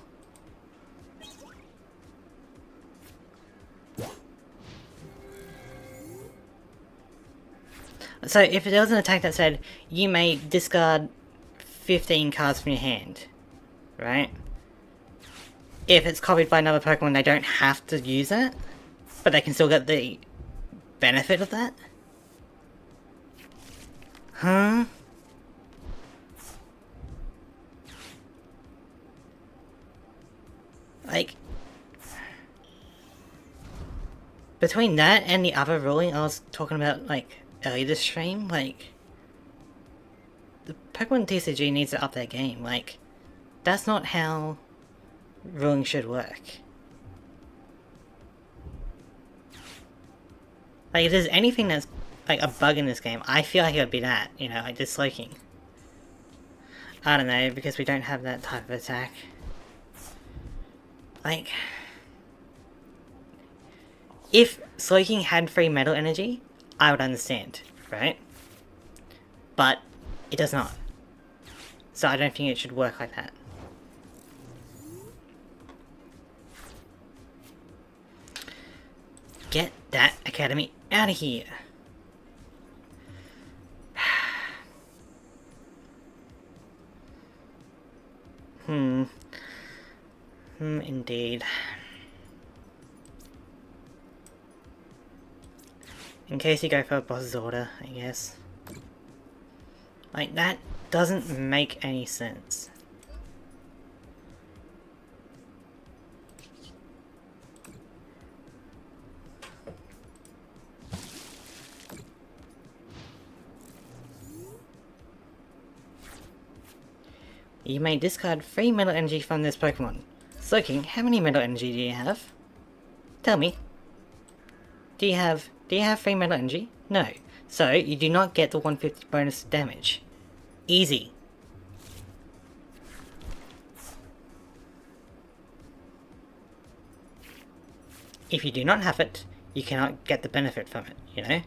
So if there was an attack that said, you may discard 15 cards from your hand, right? If it's copied by another Pokemon, they don't have to use it, but they can still get the benefit of that? Huh? Like, between that and the other ruling I was talking about, like, earlier this stream, like, the Pokemon TCG needs to up their game. Like, that's not how ruling should work. Like, if there's anything that's, like, a bug in this game, I feel like it would be that, you know, like, just Slowking. I don't know, because we don't have that type of attack. Like, if Slowking had free metal energy, I would understand, right? but it does not. So I don't think it should work like that. Get that academy out of here. Indeed. In case you go for a boss's order, I guess. Like, that doesn't make any sense. You may discard 3 metal energy from this Pokemon. Slowking, how many metal energy do you have? Tell me. Do you have 3 metal energy? No. So, you do not get the 150 bonus damage. Easy. If you do not have it, you cannot get the benefit from it, you know?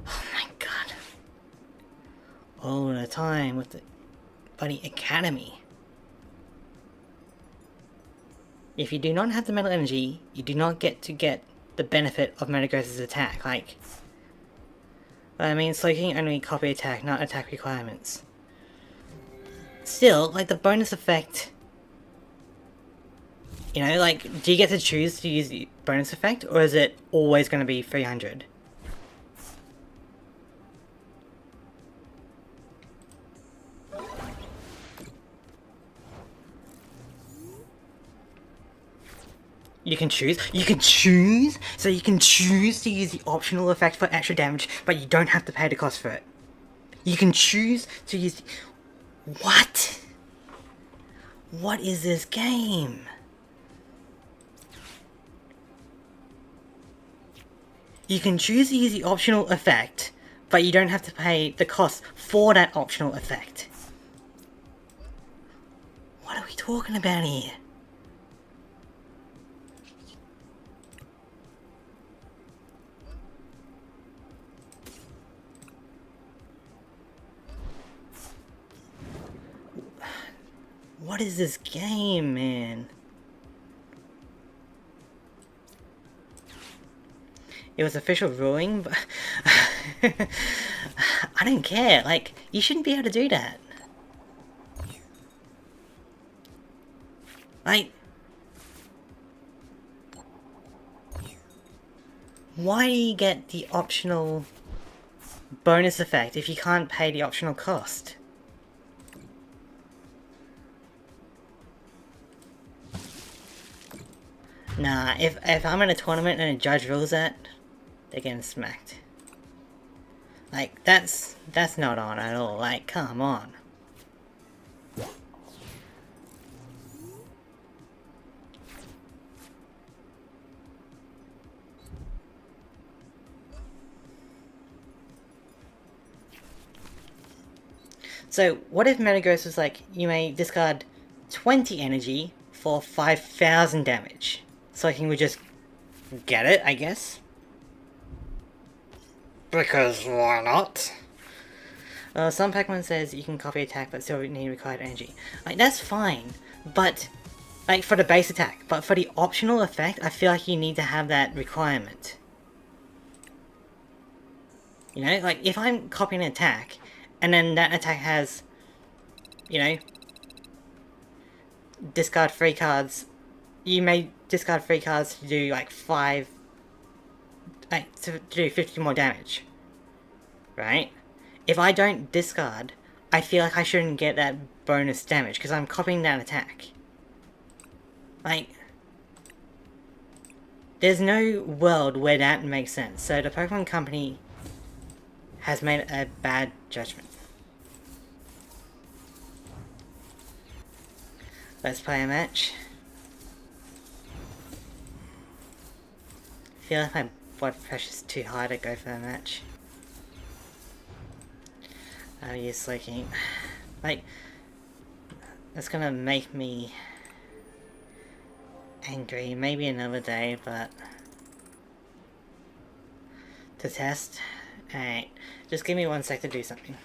Oh my god. All the time with the bloody academy. If you do not have the metal energy, you do not get the benefit of Metagross's attack. Like, I mean, Slowking only copy attack, not attack requirements. Still, like, the bonus effect, you know, like, do you get to choose to use the bonus effect, or is it always going to be 300? You can choose? So you can choose to use the optional effect for extra damage, but you don't have to pay the cost for it. You can choose to use the... What? What is this game? You can choose to use the optional effect, but you don't have to pay the cost for that optional effect. What are we talking about here? What is this game, man? It was official ruling, but I don't care. Like, you shouldn't be able to do that. Like, why do you get the optional bonus effect if you can't pay the optional cost? Nah, if I'm in a tournament and a judge rules that, they're getting smacked. Like, that's not on at all. Like, come on. So, what if Metagross was like, you may discard 20 energy for 5,000 damage? So I can just get it, I guess? Because why not? Some Pokemon says you can copy attack but still need required energy. Like, that's fine, but, like, for the base attack. But for the optional effect, I feel like you need to have that requirement. You know, like, if I'm copying an attack, and then that attack has, you know, discard 3 cards, you may discard 3 cards to do like 50 more damage, right? If I don't discard, I feel like I shouldn't get that bonus damage because I'm copying that attack. Like, there's no world where that makes sense. So the Pokemon Company has made a bad judgment. Let's play a match. I feel like my blood pressure's too high to go for a match. I'll use Slowking. Like, that's gonna make me angry. Maybe another day, but to test. Alright, just give me 1 sec to do something.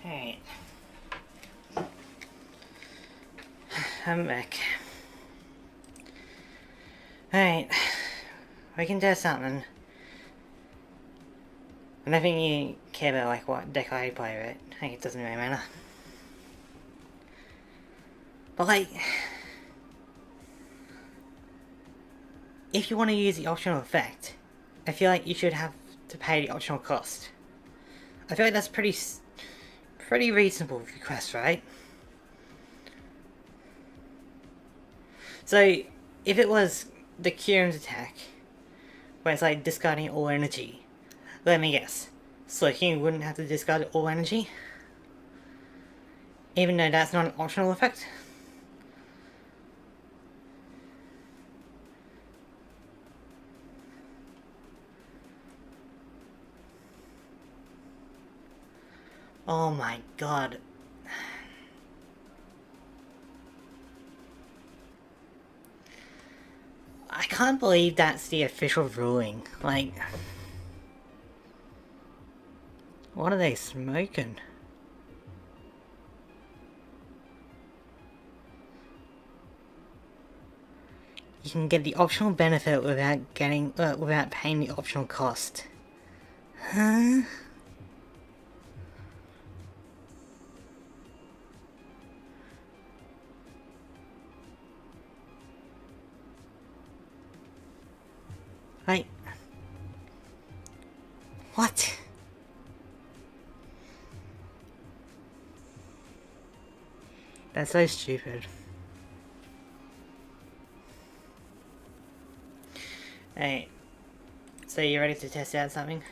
Alright. I'm back. Alright. We can do something. I don't think you care about like what deck I play, right? Like, it doesn't really matter. But like, if you want to use the optional effect, I feel like you should have to pay the optional cost. I feel like that's pretty reasonable request, right? So, if it was the Kyurem's attack, where it's like discarding all energy, let me guess, Slowking wouldn't have to discard all energy? Even though that's not an optional effect? Oh my god. I can't believe that's the official ruling. Like, what are they smoking? You can get the optional benefit without without paying the optional cost. Huh? What? That's so stupid. Hey, so you ready to test out something?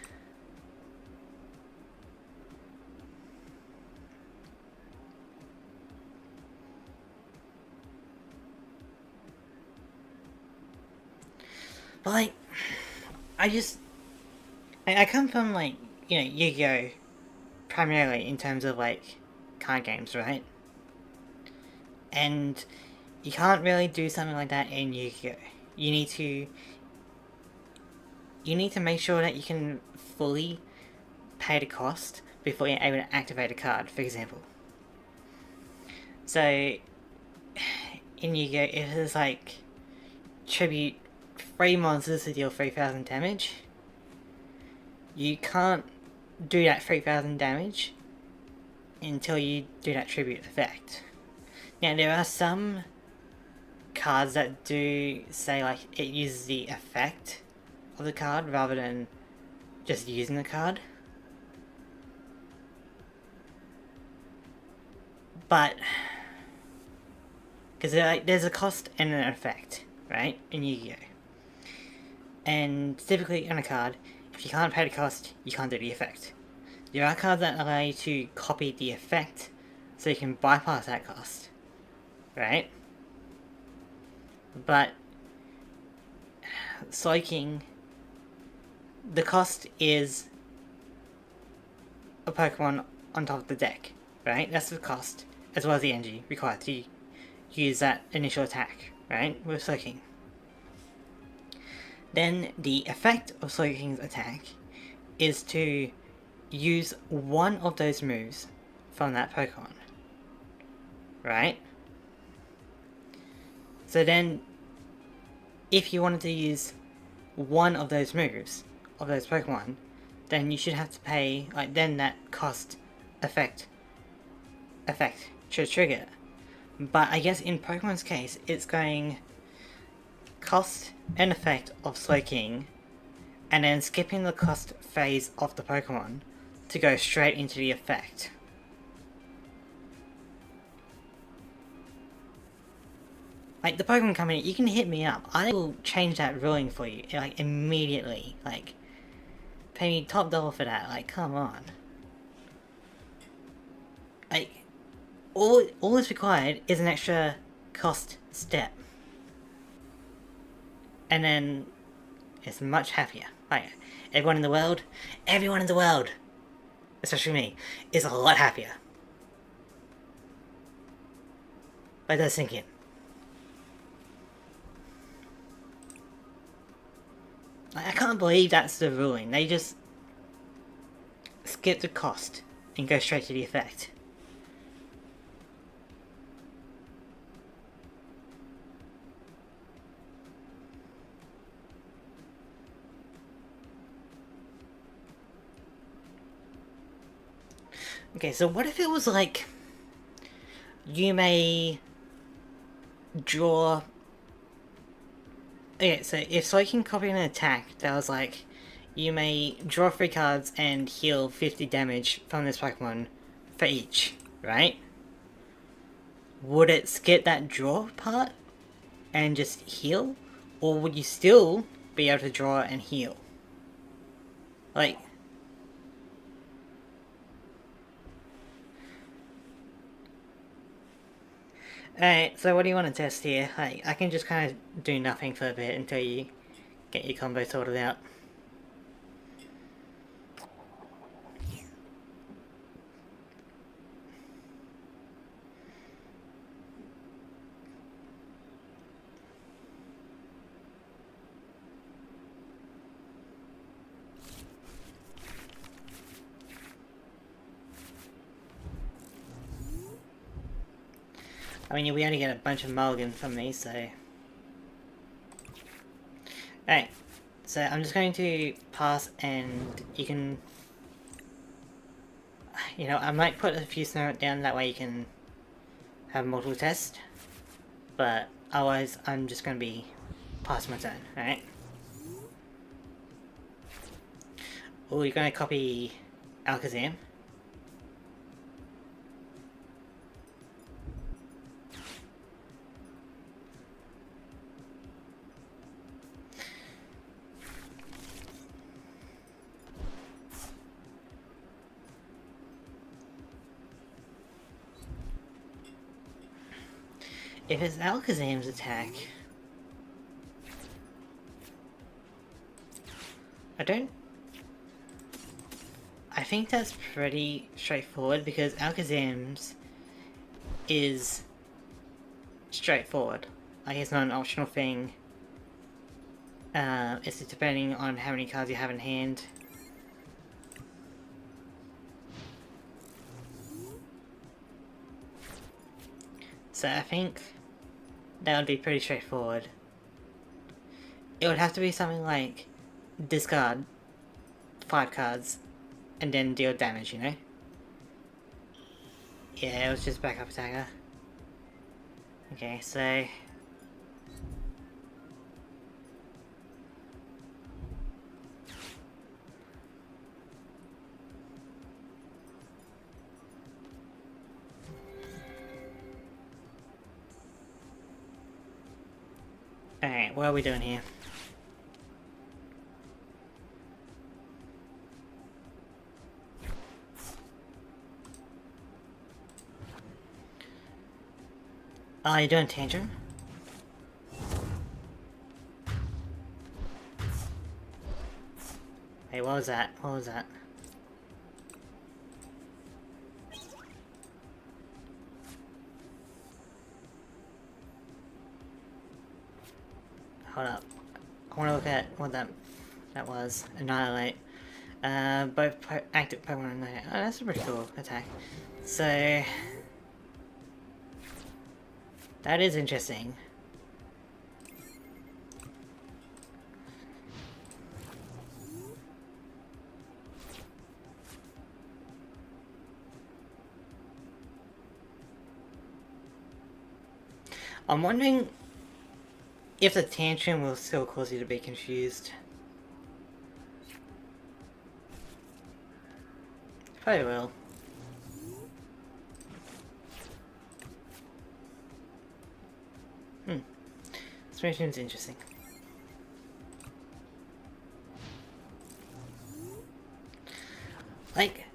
But like, I come from like, you know, Yu-Gi-Oh! Primarily in terms of like card games, right? And you can't really do something like that in Yu-Gi-Oh! You need to make sure that you can fully pay the cost before you're able to activate a card, for example. So, in Yu-Gi-Oh! If it's like tribute 3 monsters to deal 3000 damage, you can't do that 3000 damage until you do that tribute effect. Now there are some cards that do say like it uses the effect of the card rather than just using the card. But because there's a cost and an effect, right, in Yu-Gi-Oh! And typically on a card, if you can't pay the cost, you can't do the effect. There are cards that allow you to copy the effect so you can bypass that cost, right? But soaking, the cost is a Pokemon on top of the deck, right? That's the cost, as well as the energy required to use that initial attack, right? With soaking. Then the effect of soaking's attack is to use one of those moves from that Pokemon, right? So then, if you wanted to use one of those moves of those Pokemon, then you should have to pay, like, then that cost effect should trigger. But I guess in Pokemon's case, it's going cost and effect of soaking, and then skipping the cost phase of the Pokemon to go straight into the effect. Like, the Pokemon Company, you can hit me up. I will change that ruling for you, like, immediately. Like, pay me top dollar for that. Like, come on. Like, all is required is an extra cost step. And then it's much happier. Like, everyone in the world, especially me, is a lot happier. Let that sink in. Like, I can't believe that's the ruling. They just skip the cost and go straight to the effect. Okay, so what if it was like, you may draw... Okay, so if Soaking copied an attack that was like, you may draw 3 cards and heal 50 damage from this Pokemon for each, right? Would it skip that draw part and just heal? Or would you still be able to draw and heal? Like... Alright, so what do you want to test here? I can just kind of do nothing for a bit until you get your combo sorted out. I mean, we only get a bunch of mulligan from these, so... Alright, so I'm just going to pass, and you can... You know, I might put a few snow down, that way you can have multiple tests. But otherwise, I'm just going to be past my turn, alright? Oh, you're going to copy Alakazam. If it's Alakazam's attack... I think that's pretty straightforward, because Alakazam's is straightforward. Like, it's not an optional thing. It's depending on how many cards you have in hand. So I think that would be pretty straightforward. It would have to be something like discard 5 cards and then deal damage, you know? Yeah, it was just backup attacker. Okay, so... Alright, what are we doing here? Oh, you're doing Tantrum? Hey, what was that? What was that? Hold up. I want to look at what that was. Annihilate. Both active Pokemon Annihilate. Oh, that's a pretty cool attack. So... that is interesting. I'm wondering if the Tantrum will still cause you to be confused. Probably will. This mission's interesting. Like,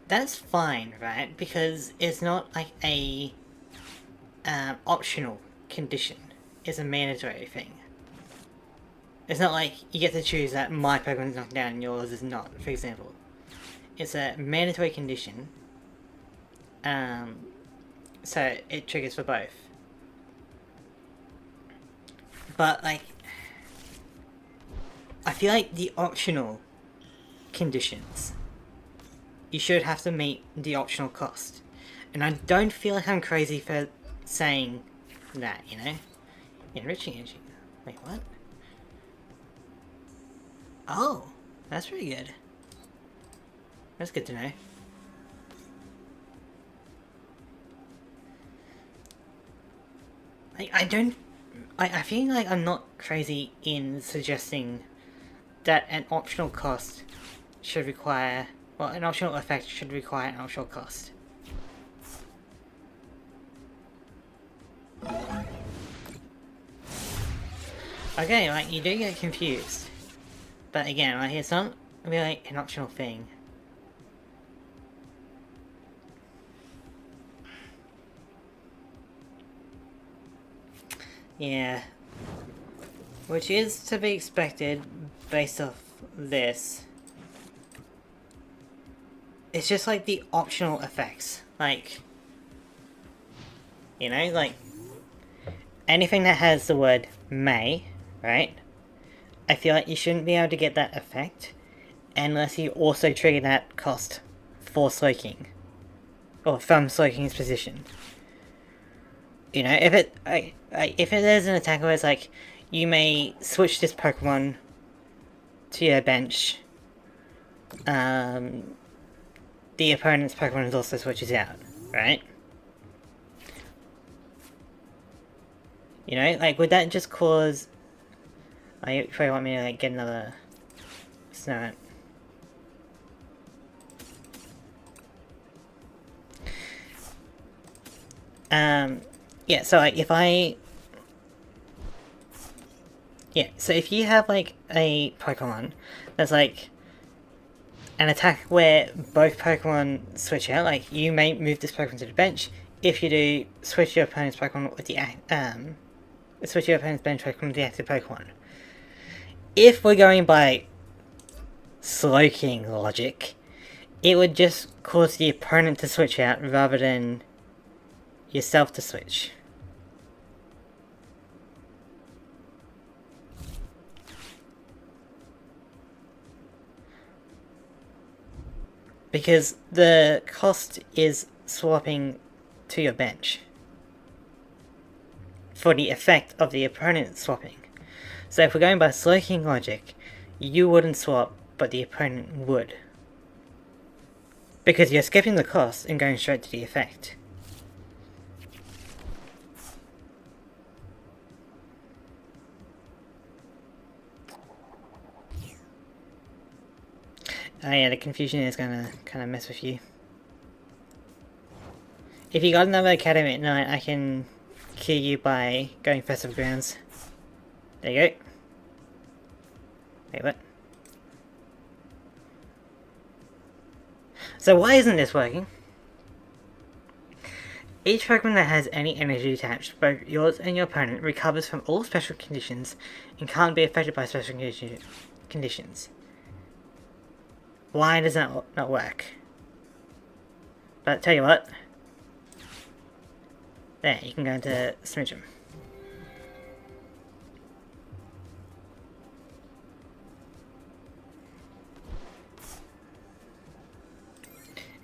that's fine, right? Because it's not like a optional condition. It's a mandatory thing. It's not like you get to choose that my Pokemon is knocked down and yours is not, for example. It's a mandatory condition. So it triggers for both. But, like, I feel like the optional conditions, you should have to meet the optional cost. And I don't feel like I'm crazy for saying that, you know? Enriching energy. Wait, what? Oh, that's pretty good. That's good to know. Like, I feel like I'm not crazy in suggesting that an optional cost should require, well, an optional effect should require an optional cost. Okay, like, you do get confused. But again, like, it's not really an optional thing. Yeah. Which is to be expected based off this. It's just like the optional effects. Like, you know, like, anything that has the word may, right? I feel like you shouldn't be able to get that effect unless you also trigger that cost for Slowking. Or from Slowking's position. You know, if it is an attack where it's like, you may switch this Pokemon to your bench, the opponent's Pokemon also switches out, right? You know, like, would that just cause... oh, you probably want me to, like, get another Snout. Yeah, so, like, so if you have, like, a Pokemon that's, like, an attack where both Pokemon switch out, like, you may move this Pokemon to the bench. If you do, switch your opponent's Pokemon with the, switch your opponent's bench Pokemon with the active Pokemon. If we're going by Slowking logic, it would just cause the opponent to switch out rather than yourself to switch. Because the cost is swapping to your bench for the effect of the opponent swapping. So if we're going by Slowking logic, you wouldn't swap, but the opponent would. Because you're skipping the cost and going straight to the effect. Oh yeah, the confusion is gonna kind of mess with you. If you got another Academy at night, I can cure you by going Festival Grounds. There you go. Wait, what? So why isn't this working? Each Pokemon that has any energy attached, both yours and your opponent, recovers from all special conditions and can't be affected by special conditions. Why does that not work? But tell you what. There, you can go into Smidgem.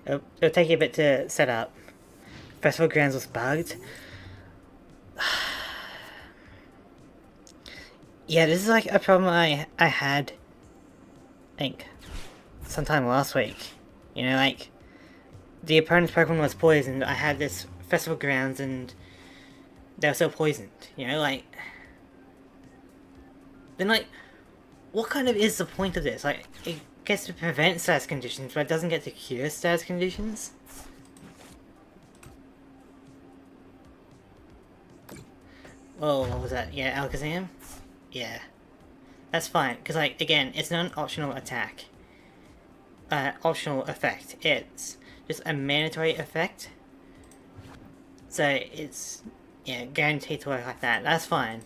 It'll take you a bit to set up. Festival Grounds was bugged. Yeah, this is like a problem I had, I think, sometime last week. You know, like, the opponent's Pokemon was poisoned. I had this Festival Grounds and they were still poisoned. You know, like, then like, what kind of is the point of this? Like, it gets to prevent status conditions, but it doesn't get to cure status conditions? Oh, what was that? Yeah, Alakazam? Yeah. That's fine, because, like, again, it's not an optional attack. Optional effect. It's just a mandatory effect. So, it's, yeah, guaranteed to work like that. That's fine.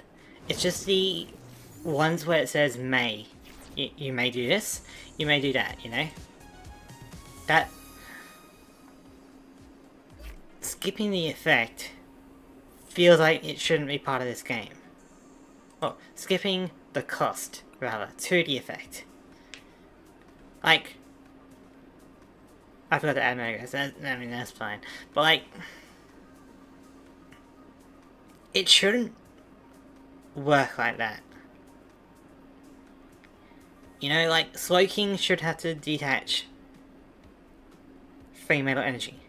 It's just the ones where it says may. You may do this, you may do that, you know? That... Skipping the effect feels like it shouldn't be part of this game. Well, skipping the cost, rather, to the effect. Like... I forgot to add Megas, I mean, that's fine. But, like... It shouldn't work like that. You know, like, Slowking should have to detach free metal energy.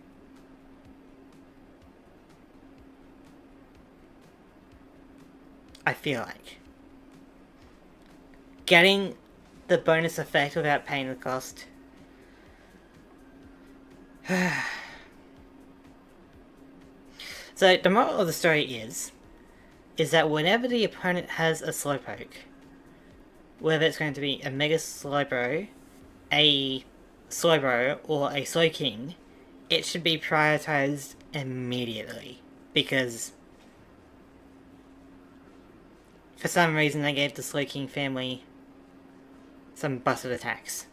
I feel like. Getting the bonus effect without paying the cost. So, the moral of the story is that whenever the opponent has a Slowpoke, whether it's going to be a Mega Slowbro, a Slowbro, or a Slowking, it should be prioritized immediately. Because for some reason they gave the Slowking family some busted attacks.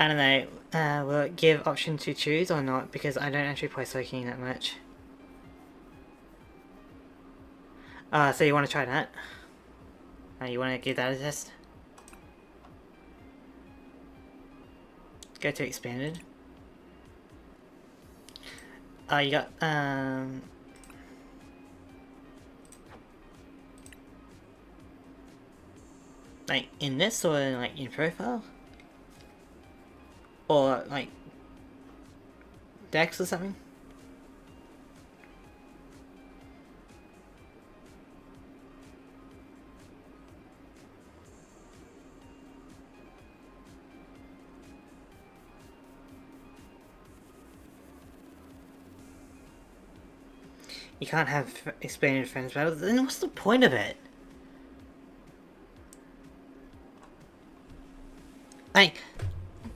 I don't know, will it give option to choose or not, because I don't actually play Slowking that much. So you want to try that? You want to give that a test? Go to expanded. You got, like, in this, or like in profile? Or like Dex or something? You can't have expanded friends battles, then what's the point of it? Like,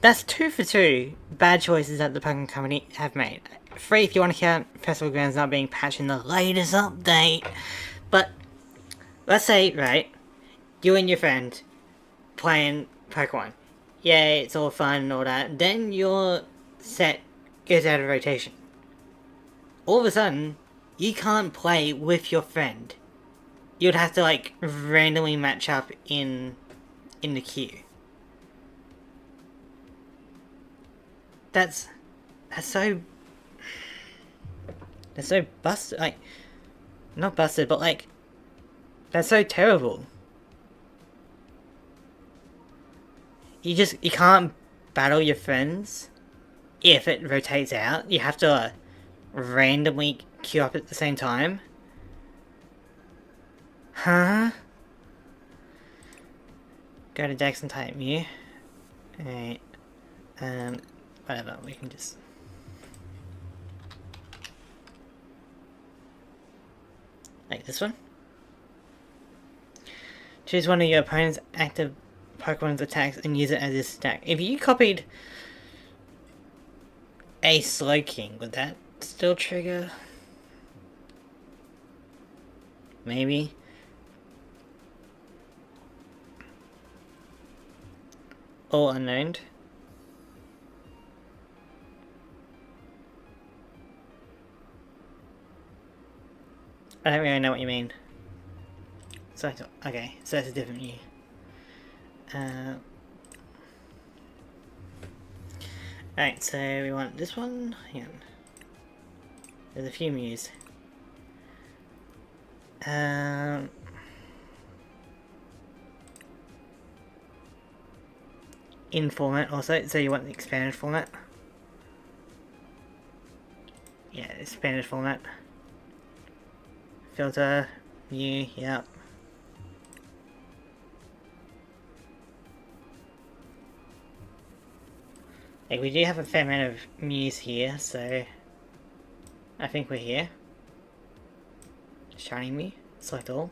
that's 2 for 2 bad choices that the Pokemon Company have made. 3 if you want to count Festival Grounds not being patched in the latest update. But, let's say, right, you and your friend playing Pokemon. Yay, it's all fun and all that. Then your set goes out of rotation. All of a sudden, you can't play with your friend. You'd have to, like, randomly match up in the queue. That's so busted, like, not busted, but like, that's so terrible. You can't battle your friends if it rotates out. You have to randomly queue up at the same time. Huh? Go to Dex and type Mew. Alright. Whatever, we can just... Like, Like this one. Choose one of your opponent's active Pokemon's attacks and use it as this attack. If you copied a Slowking, would that still trigger? Maybe. All unknown. I don't really know what you mean. So okay, so that's a different Mew. Alright, so we want this one. Hang on. There's a few Mews. In format also, so you want the expanded format? Yeah, expanded format. Filter, Mew, yep. Like, we do have a fair amount of Mews here, so I think we're here. Shiny Mew, select all.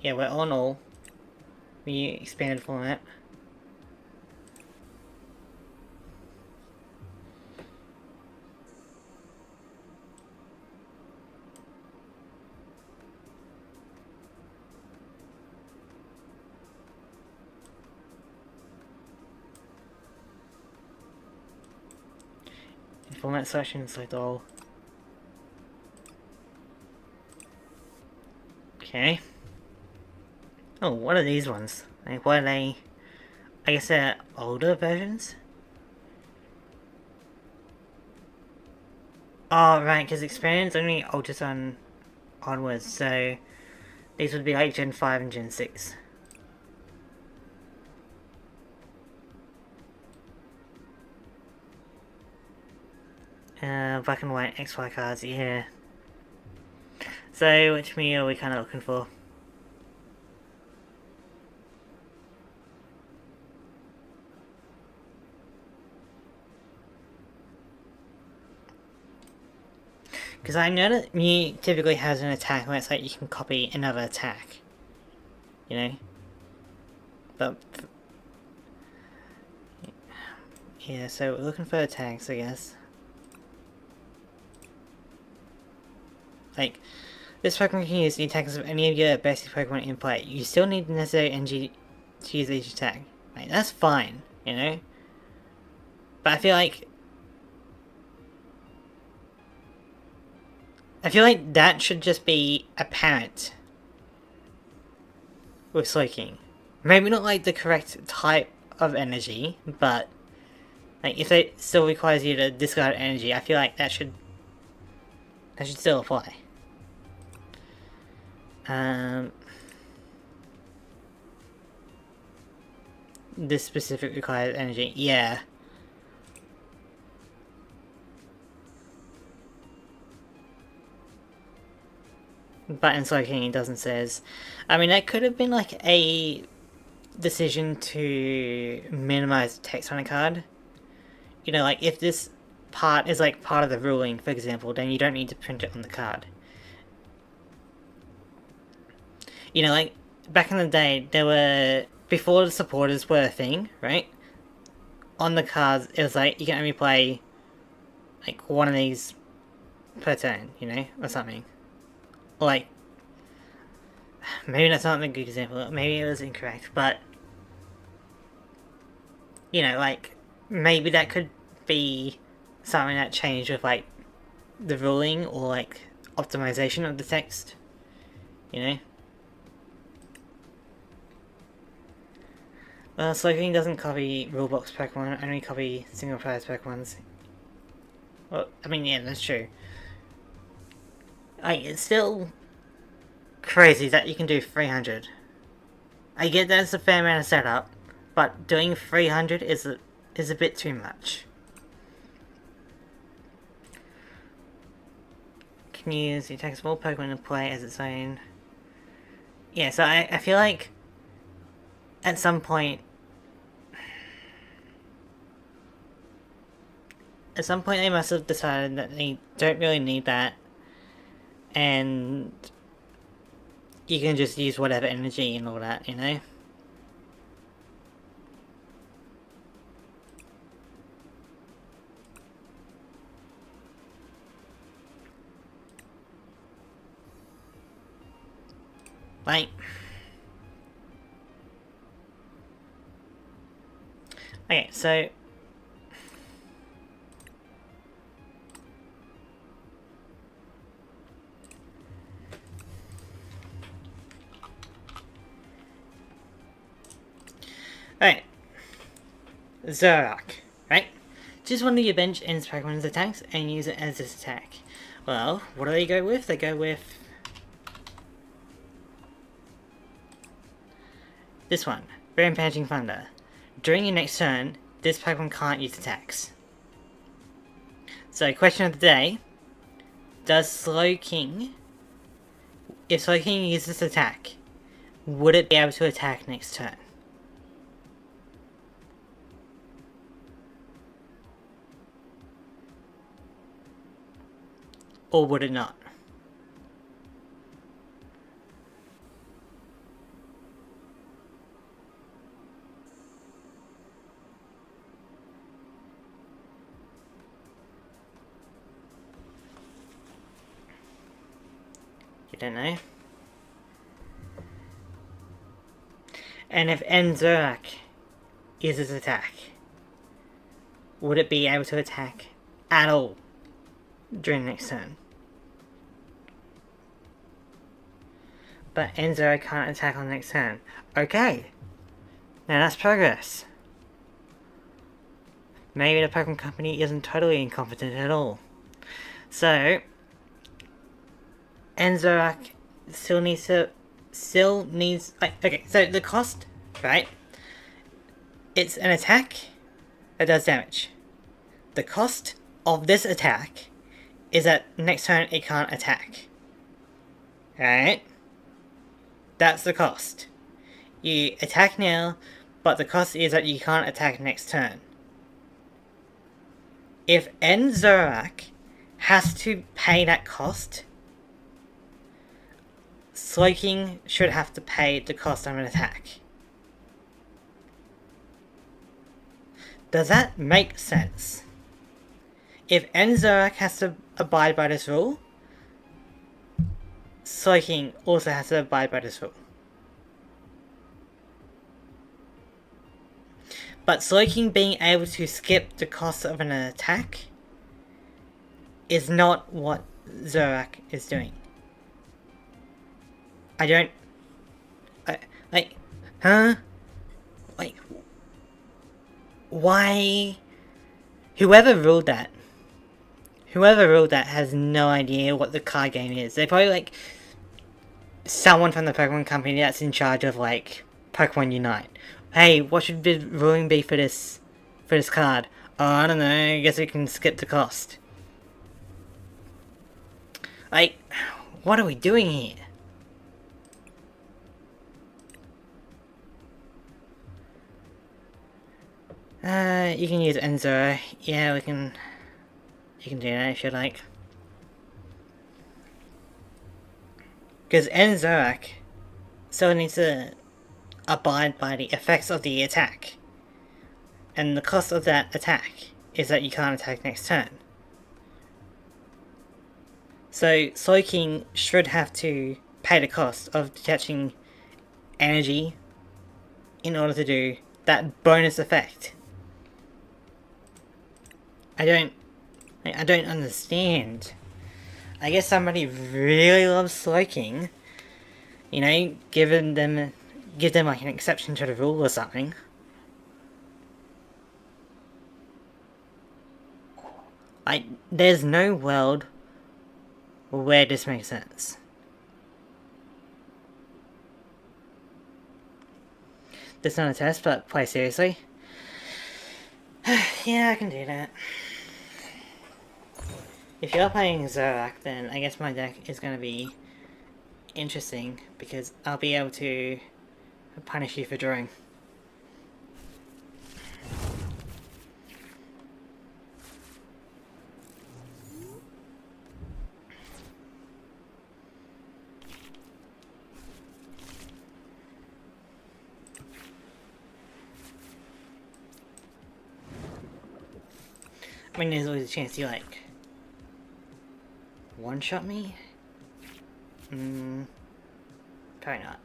Yeah, we're on all. Mew expanded format. Format selection, select all. Okay. Oh, what are these ones? Like, what are they? I guess they're older versions? Oh, right, because Expanded's only Ultrasun onwards, so these would be like Gen 5 and Gen 6. Black and white XY cards, yeah. So, which Mew are we kind of looking for? Because I know that Mew typically has an attack where it's like you can copy another attack. You know? But... yeah, so we're looking for attacks, I guess. Like, this Pokemon can use the attacks of any of your basic Pokemon in play. You still need the necessary energy to use each attack. Like, that's fine, you know? But I feel like that should just be apparent with Slowking. Maybe not like the correct type of energy, but like if it still requires you to discard energy, I feel like that should still apply. This specific requires energy, yeah. But in Slowking it doesn't says. I mean, that could have been like a decision to minimize text on a card. You know, like if this part is like part of the ruling, for example, then you don't need to print it on the card. You know, like back in the day, there were, before the supporters were a thing, right? On the cards, it was like you can only play like one of these per turn, you know, or something. Or like, maybe that's not a good example, maybe it was incorrect, but you know, like maybe that could be something that changed with like the ruling or like optimization of the text, you know. Well, Slowking doesn't copy rulebox Pokemon, only copy single prize Pokemons. Well, I mean, yeah, that's true. Like, it's still crazy that you can do 300. I get that's a fair amount of setup, but doing 300 is a bit too much. Can use the attacks of all Pokemon in play as its own. Yeah, so I feel like at some point they must have decided that they don't really need that and you can just use whatever energy and all that, you know? Like, okay, so alright, Xerosic, right? Just one of your bench ends Pokemon's attacks and use it as this attack. Well, what do they go with? They go with this one, Rampaging Thunder. During your next turn, this Pokemon can't use attacks. So, question of the day, does Slowking, if Slowking uses this attack, would it be able to attack next turn? Or would it not? You don't know? And if Xerosic uses attack, would it be able to attack at all during the next turn? But Xerosic can't attack on the next turn. Okay. Now that's progress. Maybe the Pokemon Company isn't totally incompetent at all. So, Xerosic still needs... okay, so the cost, right? It's an attack that does damage. The cost of this attack is that next turn it can't attack. Alright? That's the cost. You attack now, but the cost is that you can't attack next turn. If Xerosic has to pay that cost, Slowking should have to pay the cost of an attack. Does that make sense? If Xerosic has to abide by this rule, Slowking also has to abide by this rule. But Slowking being able to skip the cost of an attack is not what Xerosic is doing. Huh? Like, why? Whoever ruled that has no idea what the card game is. They're probably like someone from the Pokemon Company that's in charge of like Pokemon Unite. Hey, what should the ruling be for this card? Oh, I don't know, I guess we can skip the cost. Like, what are we doing here? You can use Xerosic. Yeah, you can do that if you like. Because Xerosic still needs to abide by the effects of the attack. And the cost of that attack is that you can't attack next turn. So Slowking should have to pay the cost of detaching energy in order to do that bonus effect. I don't understand. I guess somebody really loves Slowking. You know, give them like an exception to the rule or something. There's no world where this makes sense. This is not a test, but play seriously. Yeah, I can do that. If you're playing Xerosic, then I guess my deck is going to be interesting, because I'll be able to punish you for drawing. I mean, there's always a chance you, like, one-shot me? Probably not.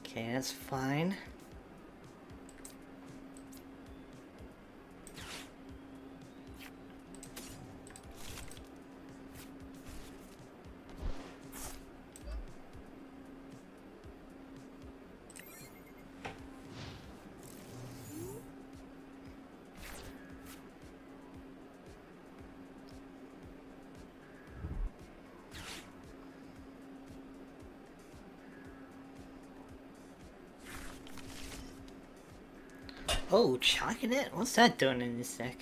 Okay, that's fine. Oh, chucking it? What's that doing in this deck?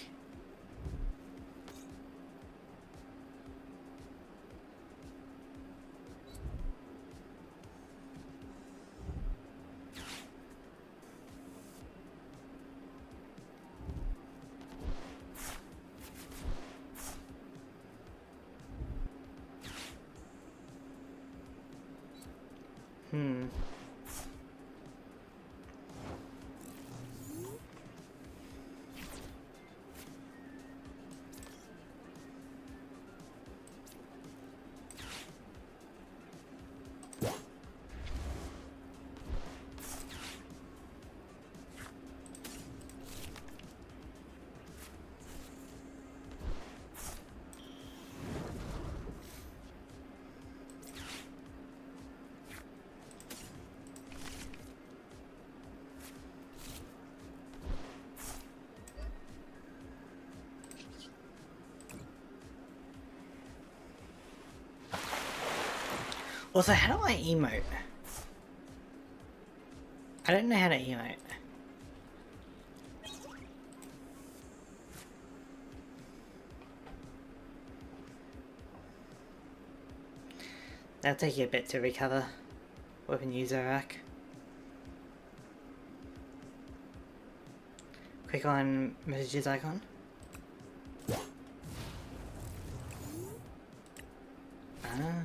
Also, how do I emote? I don't know how to emote. That'll take you a bit to recover. Weapon user rack. Click on messages icon. Ah.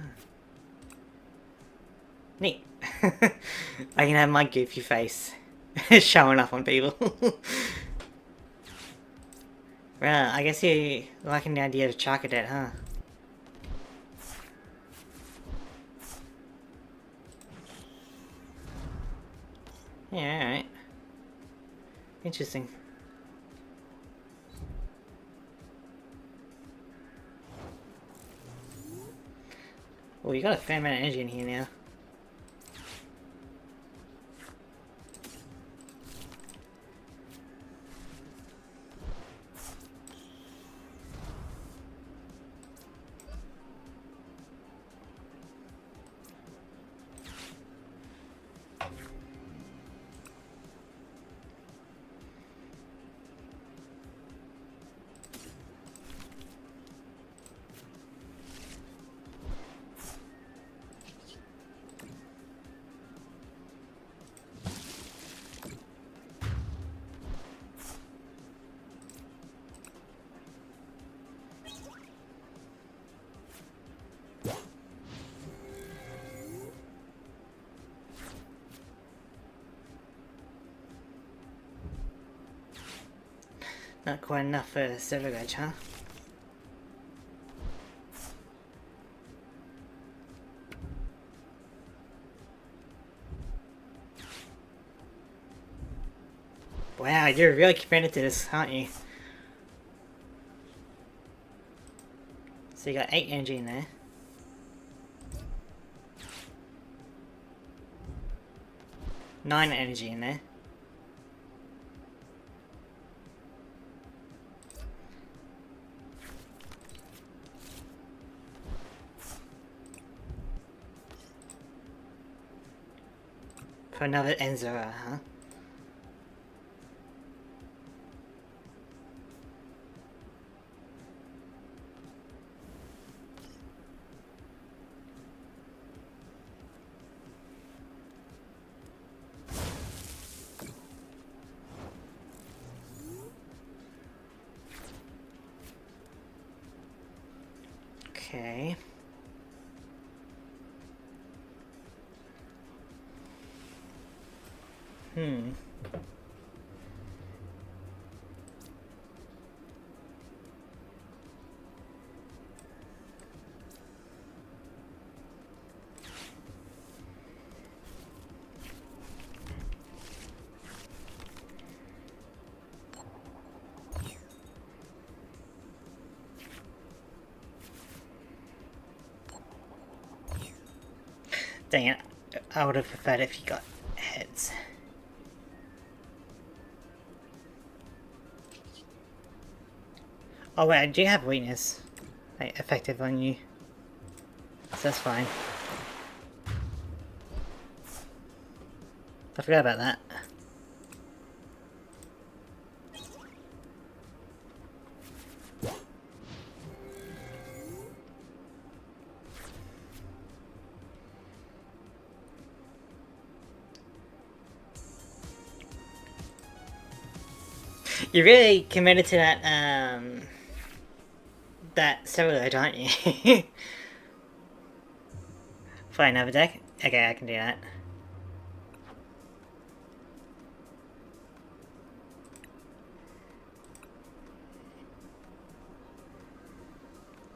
Neat. I can have my goofy face showing up on people. Well, I guess you're liking the idea of Charcadet, huh? Yeah, alright. Interesting. Well, you got a fair amount of energy in here now. Not quite enough for a server badge, huh? Wow, you're really committed to this, aren't you? So you got 8 energy in there. Nine energy in there. For another Enzora, huh? Okay. Dang it, I would have preferred if you got heads. Oh wait, I do have weakness, like, effective on you, so that's fine. I forgot about that. You're really committed to that solo, aren't you? Play another deck? Okay, I can do that.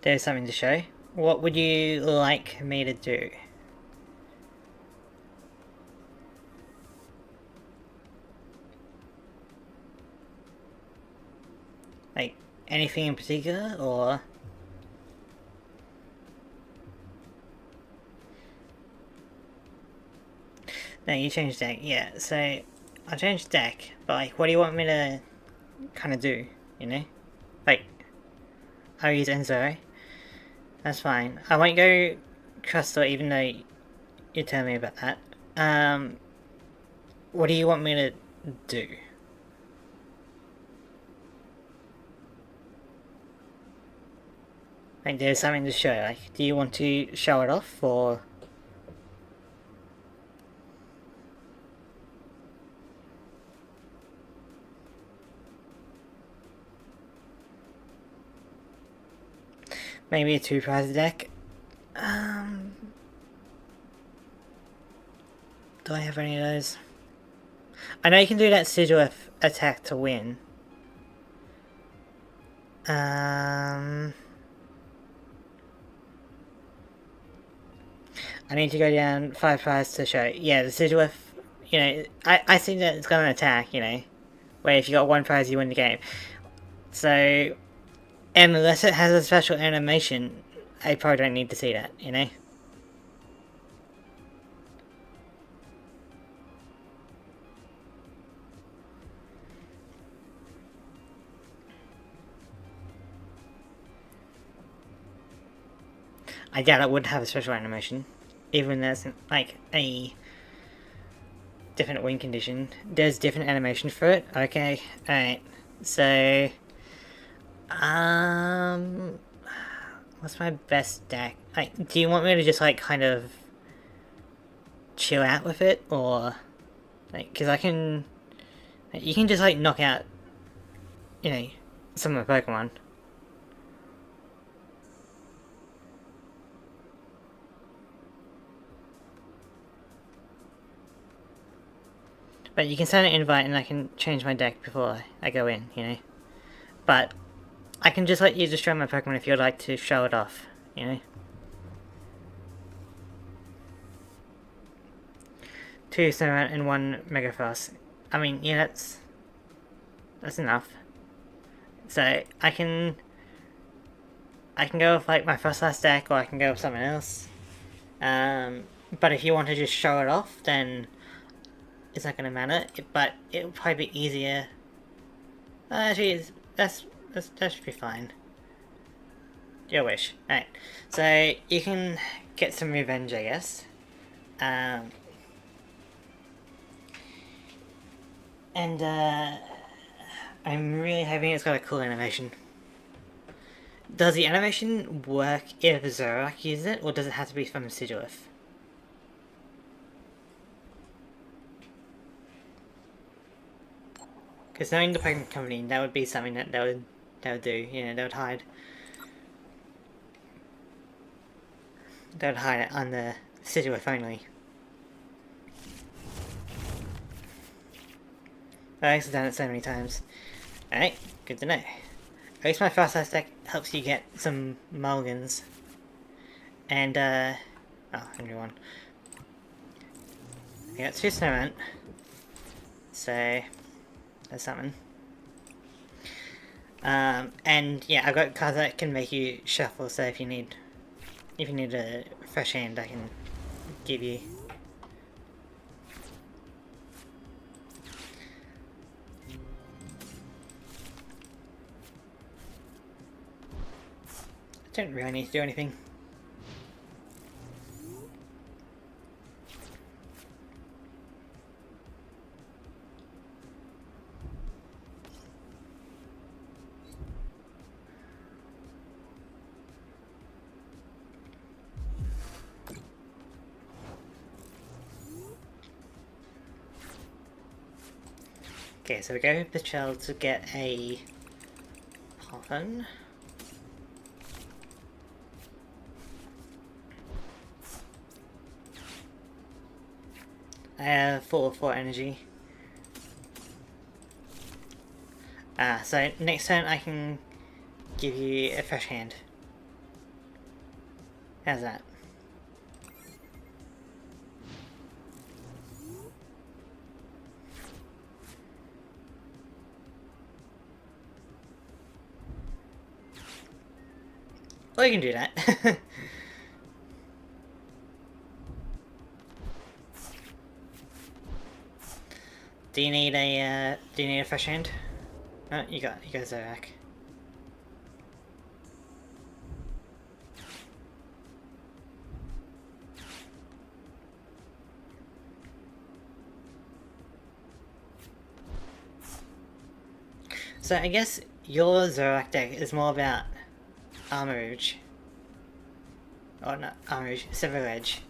There's something to show. What would you like me to do? Like, anything in particular, or...? No, you changed deck, yeah, so... I changed deck, but like, what do you want me to kind of do, you know? Like, I'll use Enzo. That's fine. I won't go Crystal even though you tell me about that. What do you want me to do? Like, there's something to show, like, do you want to show it off, or...? Maybe a 2-prize deck? Do I have any of those? I know you can do that Sigil attack to win. I need to go down 5 prize to show. Yeah, the Sigil, you know, I think that it's got an attack, you know, where if you got 1 prize you win the game. So, and unless it has a special animation, I probably don't need to see that, you know? I doubt it would have a special animation, even there's like a different win condition. There's different animation for it. Okay, alright. So, what's my best deck? Like, do you want me to just like kind of chill out with it, or like, because I can, like, you can just like knock out, you know, some of the Pokemon. But you can send an invite and I can change my deck before I go in, you know. But I can just let you destroy my Pokemon if you'd like to show it off, you know. 2 Cinnamon and 1 Mega Frost. I mean, yeah, that's enough. So I can go with like my first last deck, or I can go with something else. But if you want to just show it off, then it's not gonna matter. But it'll probably be easier. Actually, that should be fine. Your wish. Alright. So you can get some revenge, I guess. And I'm really hoping it's got a cool animation. Does the animation work if Xerosic uses it, or does it have to be from Misdreavus? Because knowing the Pokemon Company, that would be something that they would do. You know, they would hide. They would hide it on the Misdreavus only. I've done it so many times. Alright, good to know. At least my fast ice deck helps you get some mulligans. And, oh, 101. I got 2 snowman. So, that's something. And yeah, I've got cards that can make you shuffle, so if you need a fresh hand, I can give you. I don't really need to do anything. Okay, so we go with Petrel to get a Pokémon. I have 4 energy. So next turn I can give you a fresh hand. How's that? Well, you can do that. Do you need a fresh hand? Oh, you got Xerosic. So I guess your Xerosic deck is more about Armourouge. Or not Armourouge, Several Edge.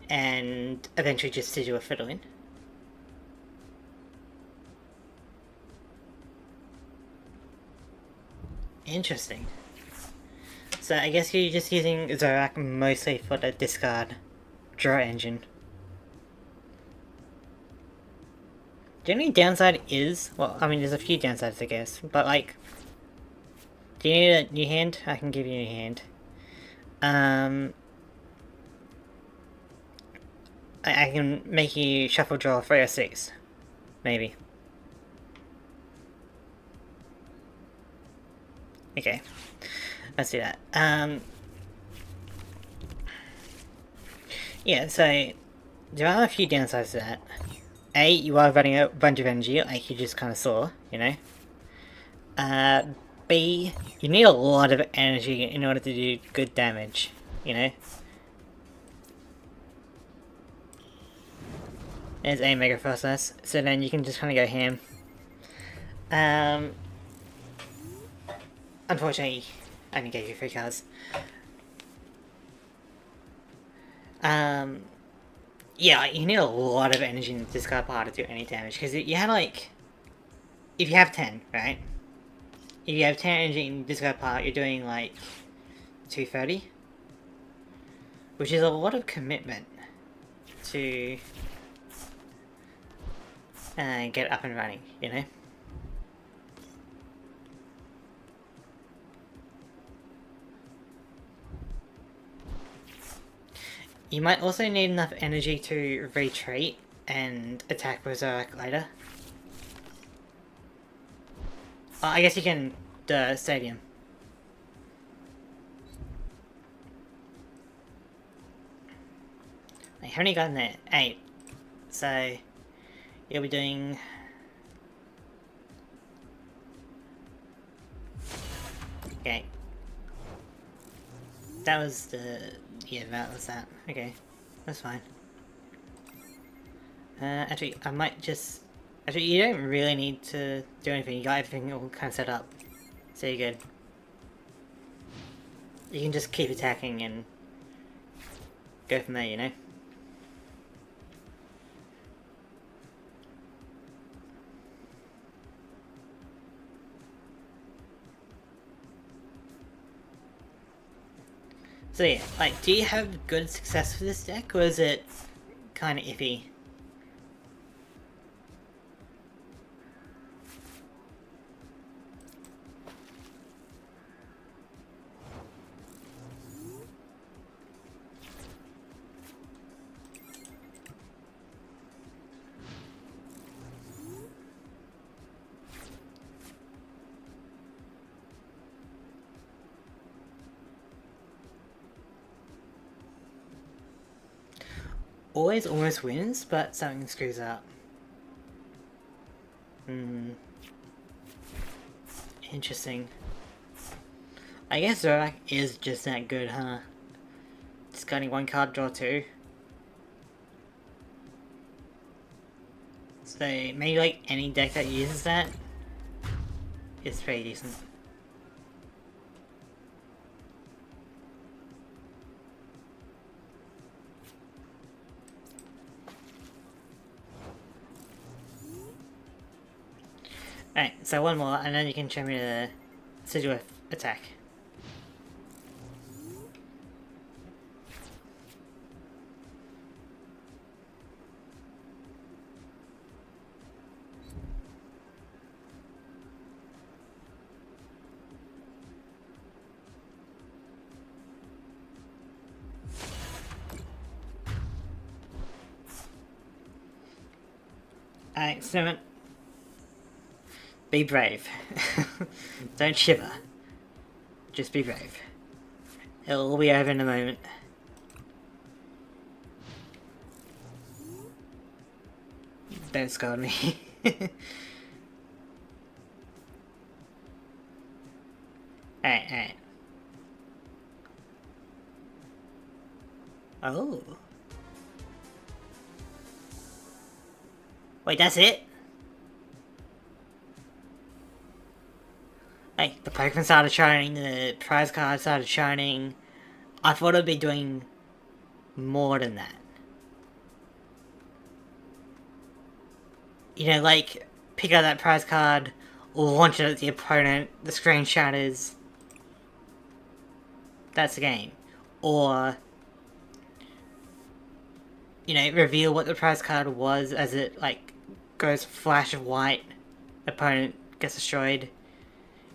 And eventually just to do a Fiddling. Interesting. So I guess you're just using Xerosic mostly for the discard draw engine. The only downside is, well, I mean there's a few downsides I guess, but like, do you need a new hand? I can give you a new hand. I can make you shuffle draw 3 or 6. Maybe. Okay. Let's do that. Yeah, so there are a few downsides to that. A, you are running a bunch of energy, like you just kind of saw, you know. B, you need a lot of energy in order to do good damage, you know. There's a Mega Process, so then you can just kind of go ham. Unfortunately, I only gave you 3 cards. Yeah, you need a lot of energy in the discard pile to do any damage, because you have like, if you have 10, right? If you have 10 energy in the discard pile, you're doing like 230, which is a lot of commitment to get up and running, you know? You might also need enough energy to retreat and attack Berserk later. I guess you can the stadium. How many got in there? 8. So you'll be doing okay. That was the that was that. Okay, that's fine. Actually, I might just. Actually, you don't really need to do anything. You got everything all kind of set up, so you're good. You can just keep attacking and go from there, you know. So yeah, like, do you have good success with this deck, or is it kind of iffy? always almost wins, but something screws up. Interesting. I guess Zoroark is just that good, huh? Discarding 1 card, draw 2. So maybe like any deck that uses that is pretty decent. Alright, so one more, and then you can show me the Sigil attack. Alright, Snowman. Be brave. Don't shiver. Just be brave. It'll all be over in a moment. Don't scold me. Alright. Oh. Wait, that's it? Like, the Pokemon started shining, the prize card started shining. I thought it'd be doing more than that. You know, like, pick out that prize card, launch it at the opponent, the screen shatters. That's the game. Or, you know, reveal what the prize card was as it, like, goes flash of white, opponent gets destroyed.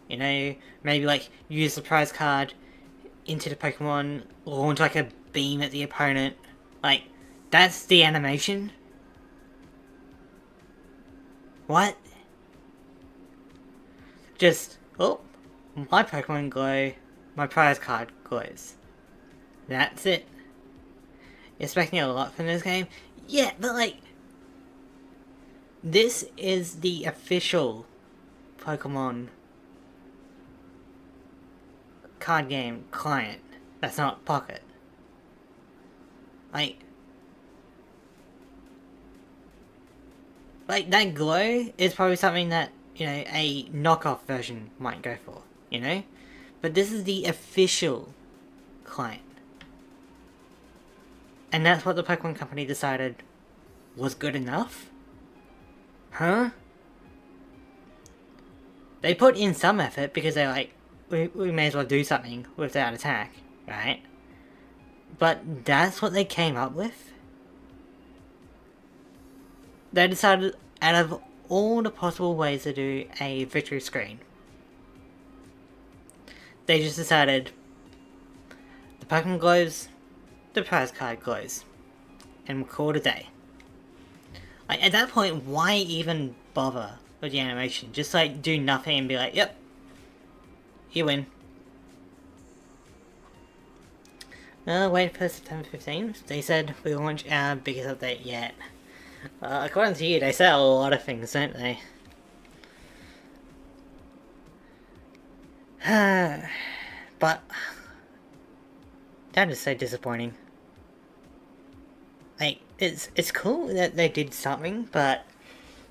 You know, maybe like use the prize card into the Pokemon, launch like a beam at the opponent. Like, that's the animation? What? Just, oh, my Pokemon glow, my prize card glows. That's it. You're expecting a lot from this game? Yeah, but like, this is the official Pokemon card game client. That's not Pocket. Like that glow is probably something that, you know, a knockoff version might go for, you know? But this is the official client. And that's what the Pokemon Company decided was good enough? Huh? They put in some effort because they're like, we may as well do something with that attack, right? But that's what they came up with? They decided, out of all the possible ways to do a victory screen, they just decided the Pokemon glows, the prize card glows, and we'll call it a day. Like, at that point, why even bother with the animation? Just like do nothing and be like, yep, you win. Wait for September 15th. They said we launch our biggest update yet. According to you, they say a lot of things, don't they? But that is so disappointing. Like, it's cool that they did something, but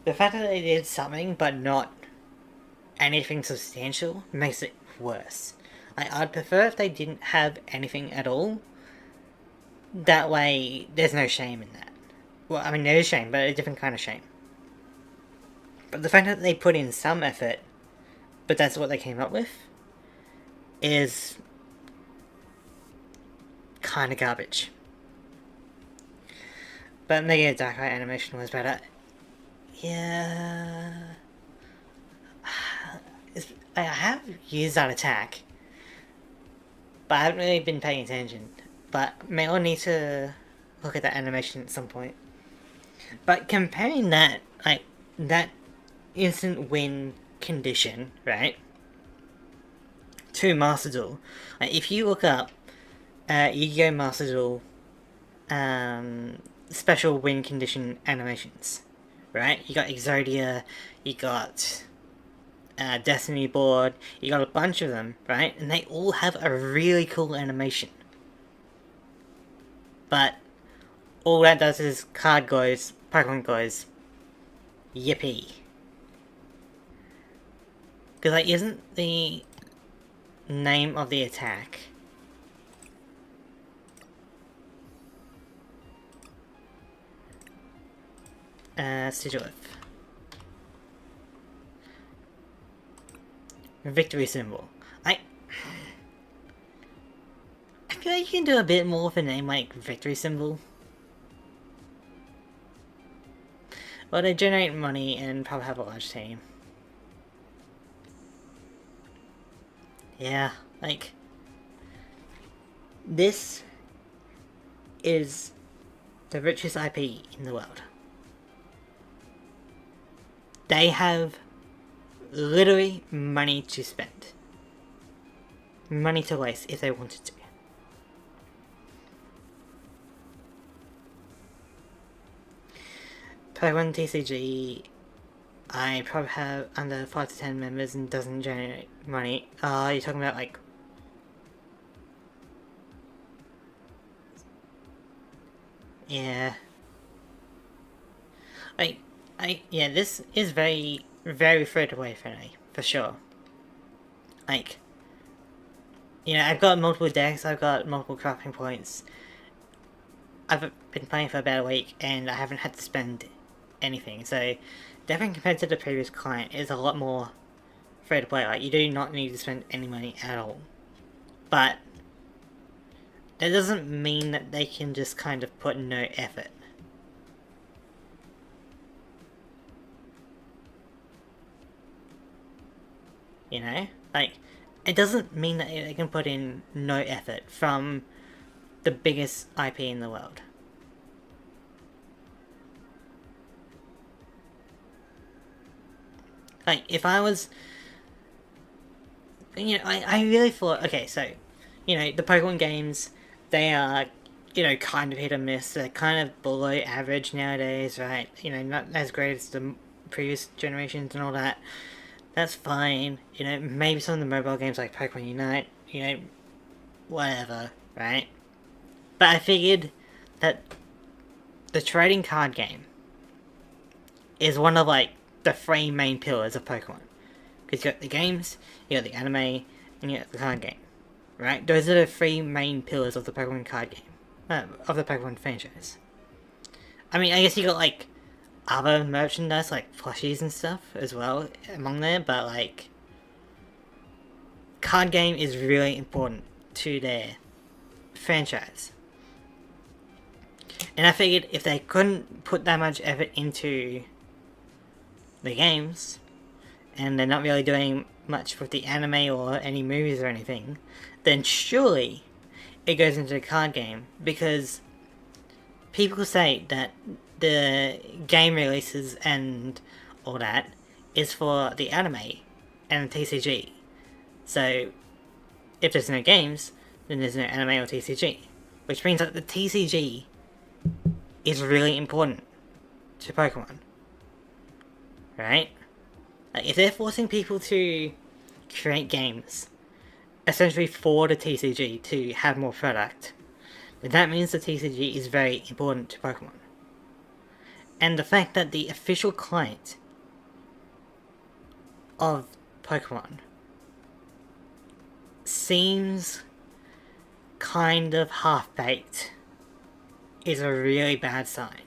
the fact that they did something but not anything substantial makes it worse. Like, I'd prefer if they didn't have anything at all. That way, there's no shame in that. Well, I mean, there is shame, but a different kind of shame. But the fact that they put in some effort, but that's what they came up with, is kind of garbage. But Mega Darkrai animation was better. Yeah... I have used that attack, but I haven't really been paying attention. But may I'll need to look at that animation at some point. But comparing that, like, that instant win condition, right, to Master Duel, like, if you look up Yu-Gi-Oh! Master Duel special win condition animations, right? You got Exodia, you got Destiny board, you got a bunch of them, right? And they all have a really cool animation. But all that does is card goes, Pokemon goes, yippee. Because, like, isn't the name of the attack Sigilith? Victory symbol. I feel like you can do a bit more with a name like Victory symbol. Well, they generate money and probably have a large team. Yeah, like, this is the richest IP in the world. They have literally money to spend. Money to waste if they wanted to. Pokemon TCG, I probably have under 5 to 10 members and doesn't generate money. You're talking about like... Yeah. Yeah, this is very, very free-to-play friendly, for sure. Like, you know, I've got multiple decks, I've got multiple crafting points. I've been playing for about a week and I haven't had to spend anything, so definitely compared to the previous client, it's a lot more free-to-play. Like, you do not need to spend any money at all. But that doesn't mean that they can just kind of put no effort. You know? Like, it doesn't mean that they can put in no effort from the biggest IP in the world. Like, if I was... You know, I really thought... Okay, so, you know, the Pokemon games, they are, you know, kind of hit or miss. They're kind of below average nowadays, right? You know, not as great as the previous generations and all that. That's fine. You know, maybe some of the mobile games like Pokemon Unite, you know, whatever, right? But I figured that the trading card game is one of, like, the 3 main pillars of Pokemon. Because you got the games, you got the anime, and you got the card game. Right? Those are the 3 main pillars of the Pokemon card game. Of the Pokemon franchise. I mean, I guess you got, like, other merchandise, like plushies and stuff, as well, among there, but, like, card game is really important to their franchise. And I figured if they couldn't put that much effort into the games, and they're not really doing much with the anime or any movies or anything, then surely it goes into the card game, because people say that the game releases and all that is for the anime and the TCG. So if there's no games, then there's no anime or TCG, which means that the TCG is really important to Pokemon. Right? Like, if they're forcing people to create games essentially for the TCG to have more product, then that means the TCG is very important to Pokemon. And the fact that the official client of Pokemon seems kind of half-baked is a really bad sign.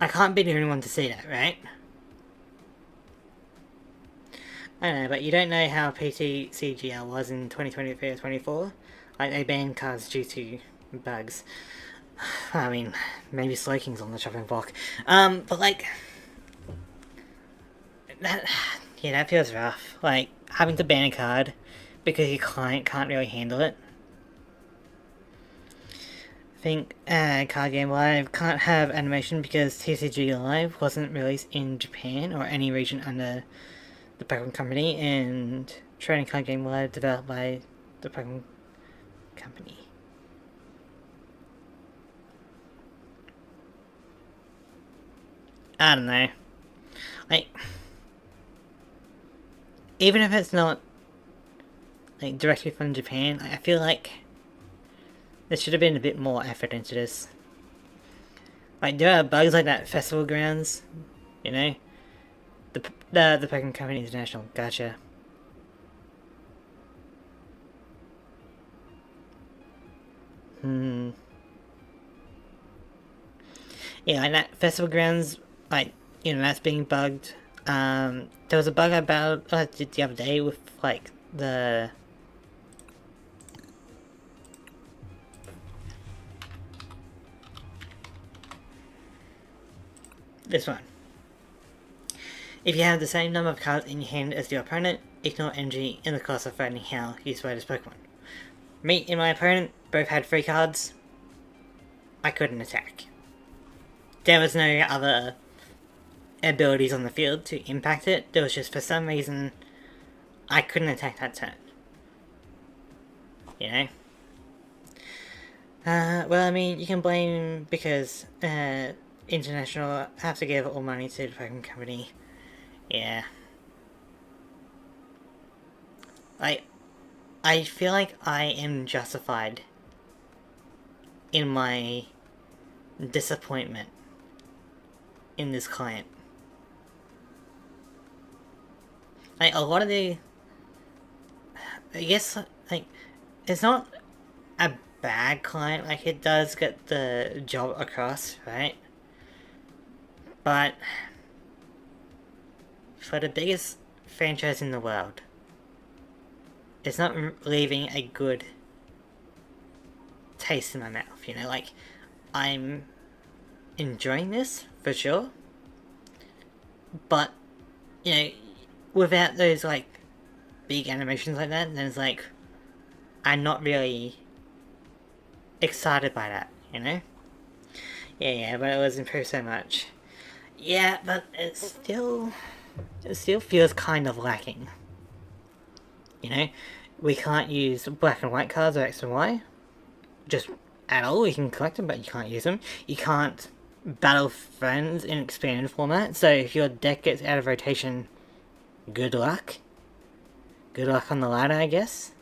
I can't be the only one to see that, right? I don't know, but you don't know how PTCGL was in 2023 or 24? Like, they banned cards due to bugs. I mean, maybe Slowking's on the chopping block. But, like... that feels rough. Like, having to ban a card because your client can't really handle it. I think Card Game Live can't have animation because TCG Live wasn't released in Japan or any region under the Pokemon Company, and Trading Card Game Live developed by the Pokemon Company. I don't know. Like, even if it's not like directly from Japan, I feel like there should have been a bit more effort into this. Like, there are bugs like that festival grounds, you know? The Pokemon Company International, gotcha. Yeah, like that festival grounds, like, you know, that's being bugged. There was a bug I did the other day with, like, the... this one. If you have the same number of cards in your hand as your opponent, ignore energy in the course of finding how you play this Pokemon. Me and my opponent both had 3 cards. I couldn't attack. There was no other abilities on the field to impact it. There was just, for some reason, I couldn't attack that turn. You know? Well, I mean, you can blame because International have to give all money to the Pokemon Company. Yeah. I feel like I am justified in my disappointment in this client. Like, a lot of the... I guess, like, it's not a bad client, like, it does get the job across, right? But for the biggest franchise in the world, it's not leaving a good taste in my mouth, you know? Like, I'm enjoying this, for sure, but, you know, without those, like, big animations like that, then it's like, I'm not really excited by that, you know? Yeah, but it was improved so much. Yeah, but it still feels kind of lacking. You know? We can't use black and white cards or X and Y. Just at all. You can collect them, but you can't use them. You can't battle friends in expanded format, so if your deck gets out of rotation, good luck. Good luck on the ladder, I guess.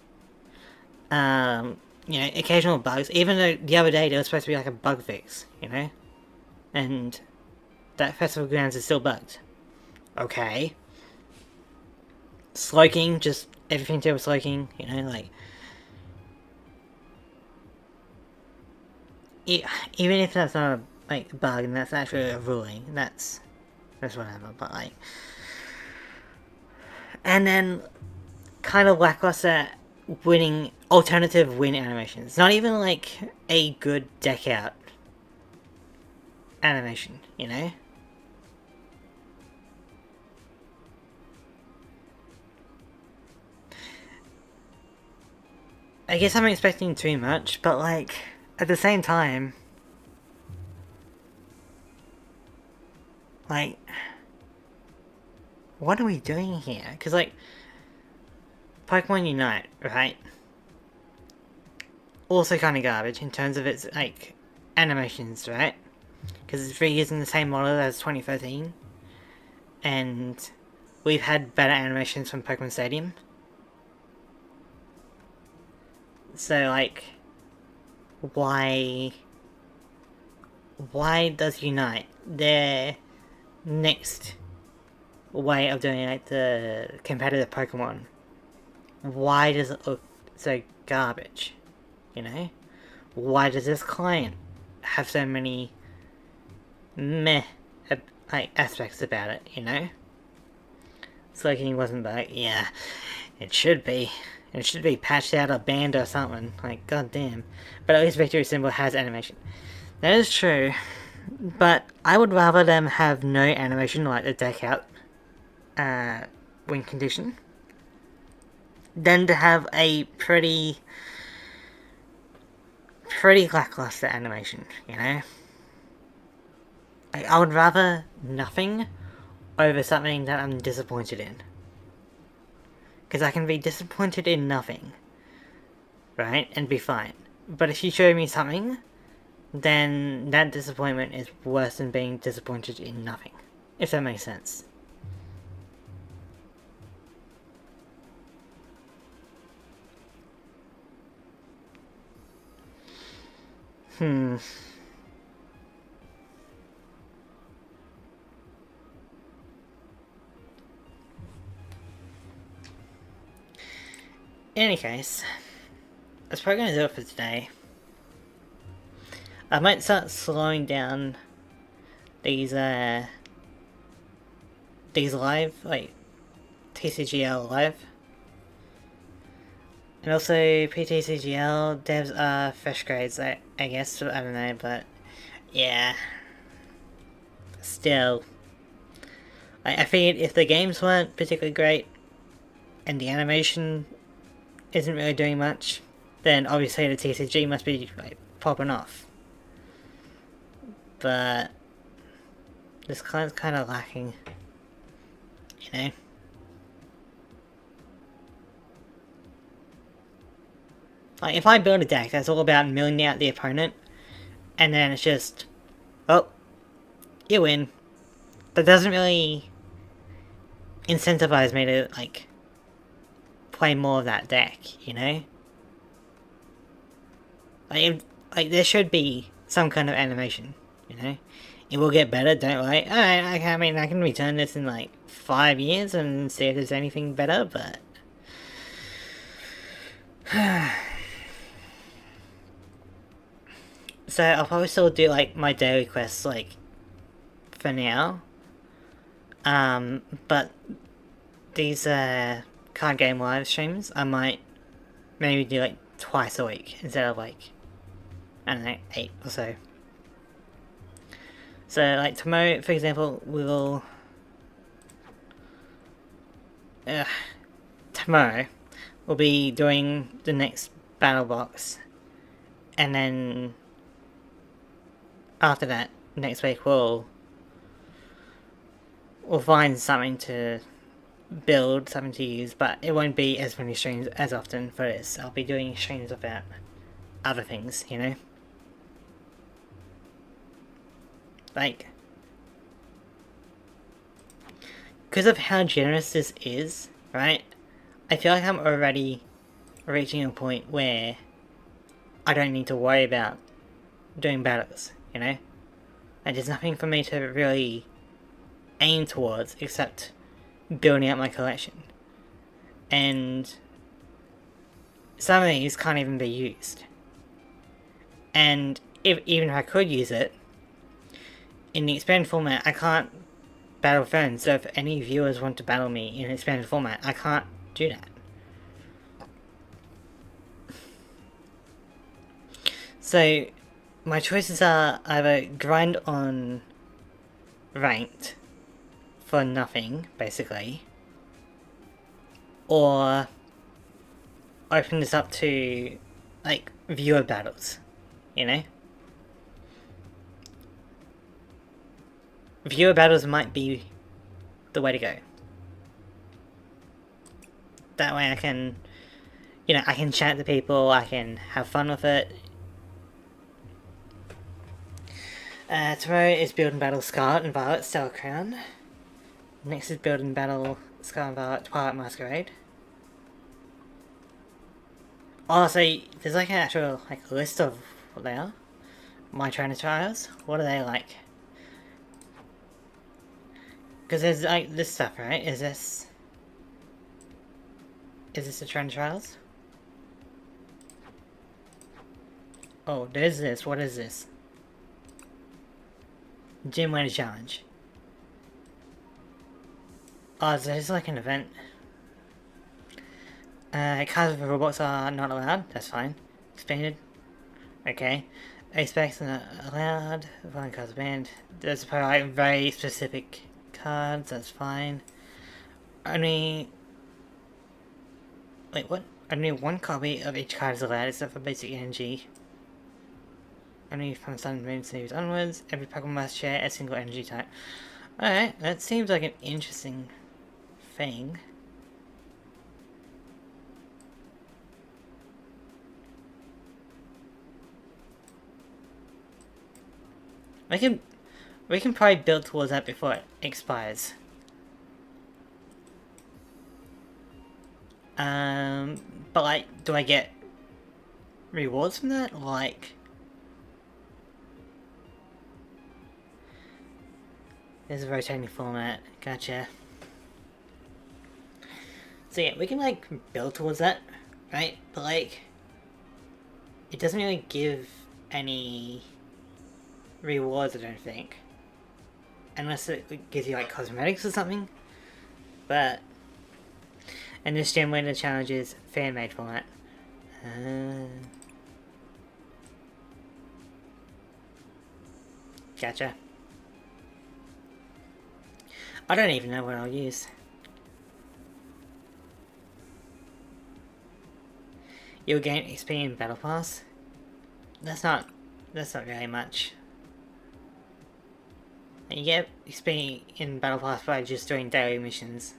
You know, occasional bugs, even though the other day there was supposed to be like a bug fix, you know? And that Festival Grounds is still bugged. Okay. Sloking, just everything to do with sloking, you know, like... even if that's not a, like, bug and that's actually a ruling, that's whatever, but like... And then, kind of lackluster alternative win animations. Not even like a good deck out animation, you know? I guess I'm expecting too much, but like, at the same time, like, what are we doing here? Because like, Pokemon Unite, right? Also kind of garbage in terms of its, like, animations, right? Because it's reusing the same model as 2013. And we've had better animations from Pokemon Stadium. So, like, why does Unite, their next way of doing, like, the competitive Pokemon, why does it look so garbage, you know? Why does this client have so many meh, like, aspects about it, you know? Sloking wasn't back, yeah, it should be. It should be patched out or banned or something, like, goddamn. But at least Victory Symbol has animation. That is true, but I would rather them have no animation, like the deck out win condition, than to have a pretty lackluster animation, you know? I would rather nothing over something that I'm disappointed in. Because I can be disappointed in nothing, right, and be fine. But if you show me something, then that disappointment is worse than being disappointed in nothing. If that makes sense. In any case, that's probably going to do it for today. I might start slowing down these live, like TCGL live. And also PTCGL devs are fresh grades, I guess, I don't know, but yeah. Still, I figured if the games weren't particularly great and the animation isn't really doing much, then obviously the TCG must be like popping off. But this client's kind of lacking, you know. Like if I build a deck that's all about milling out the opponent, and then it's just, oh, you win. That doesn't really incentivize me to like play more of that deck, you know? Like there should be some kind of animation, you know? It will get better, don't worry. I mean, I can return this in like 5 years and see if there's anything better, but... So I'll probably still do like my daily quests, like, for now. But these card game live streams, I might maybe do like twice a week instead of like, I don't know, 8 or so. So like tomorrow, for example, we'll tomorrow we'll be doing the next battle box, and then after that, next week we'll find something to build, something to use, but it won't be as many streams as often for this. I'll be doing streams about other things, you know? Like, because of how generous this is, right? I feel like I'm already reaching a point where I don't need to worry about doing battles, you know? Like, there's nothing for me to really aim towards except building up my collection. And some of these can't even be used. And even if I could use it, in the expanded format, I can't battle friends, so if any viewers want to battle me in expanded format, I can't do that. So, my choices are either grind on ranked for nothing, basically, or open this up to, like, viewer battles, you know? Viewer battles might be the way to go. That way I can, you know, I can chat to people, I can have fun with it. Tomorrow is Build and Battle Scarlet and Violet Stellar Crown. Next is Build and Battle Scarlet and Violet Twilight Masquerade. Oh, so there's like an actual like list of what they are. My trainer trials. What are they like? Because there's like this stuff, right? Is this the trainer trials? Oh, there's this. What is this? Gym Winner Challenge. Oh, so this is like an event. Cards with robots are not allowed. That's fine. Expanded. Okay. Ace-backs are not allowed. Fine cards banned. There's probably like very specific cards. That's fine. Only... Wait, what? Only one copy of each card is allowed except for Basic Energy. Only from Sun and Moon series onwards. Every Pokemon must share a single energy type. Alright, that seems like an interesting thing. we can probably build towards that before it expires. But like, do I get rewards from that? Like, there's a rotating format. Gotcha. So yeah, we can like build towards that, right? But like, it doesn't really give any rewards, I don't think. Unless it gives you like cosmetics or something. But, and this gem winner challenge is fan-made format. Gotcha. I don't even know what I'll use. You'll gain XP in Battle Pass. That's not really much. You get XP in Battle Pass by just doing daily missions.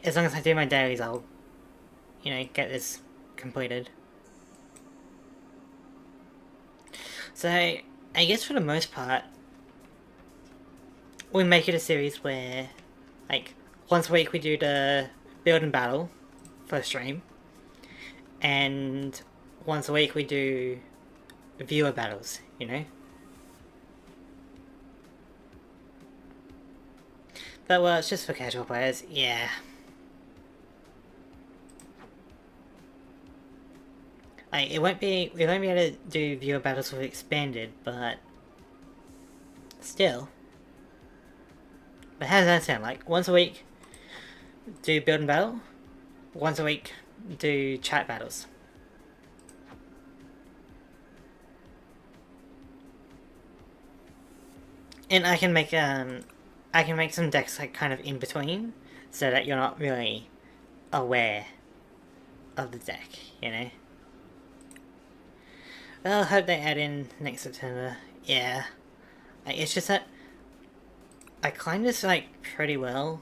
As long as I do my dailies, I'll, you know, get this completed. So, I guess for the most part, we make it a series where, like, once a week we do the build and battle for stream, and once a week we do viewer battles, you know? But well, it's just for casual players, yeah. Like, we won't be able to do viewer battles with expanded, but still. But how does that sound? Like, once a week do build and battle, once a week do chat battles. And I can make some decks like kind of in between, so that you're not really aware of the deck, you know? Well, I hope they add in next September. Yeah. Like, it's just that I climbed this like pretty well,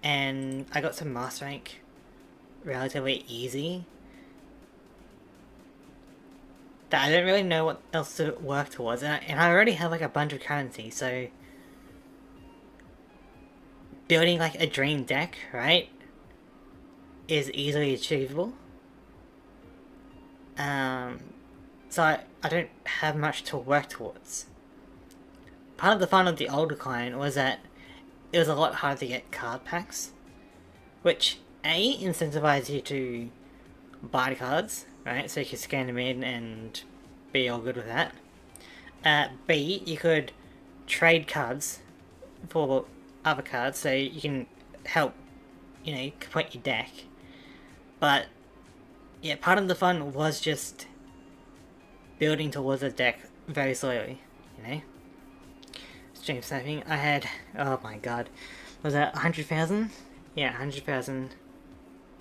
and I got some master rank relatively easy. That I don't really know what else to work towards, and I already have like a bunch of currency, so building like a dream deck, right, is easily achievable. So I don't have much to work towards. Part of the fun of the older client was that it was a lot harder to get card packs, which A, incentivized you to buy the cards, right, so you could scan them in and be all good with that. B, you could trade cards for other cards, so you can help, you know, complete your deck. But yeah, part of the fun was just building towards a deck very slowly, you know? Stream sniping, I had, oh my god, was that 100,000? Yeah, 100,000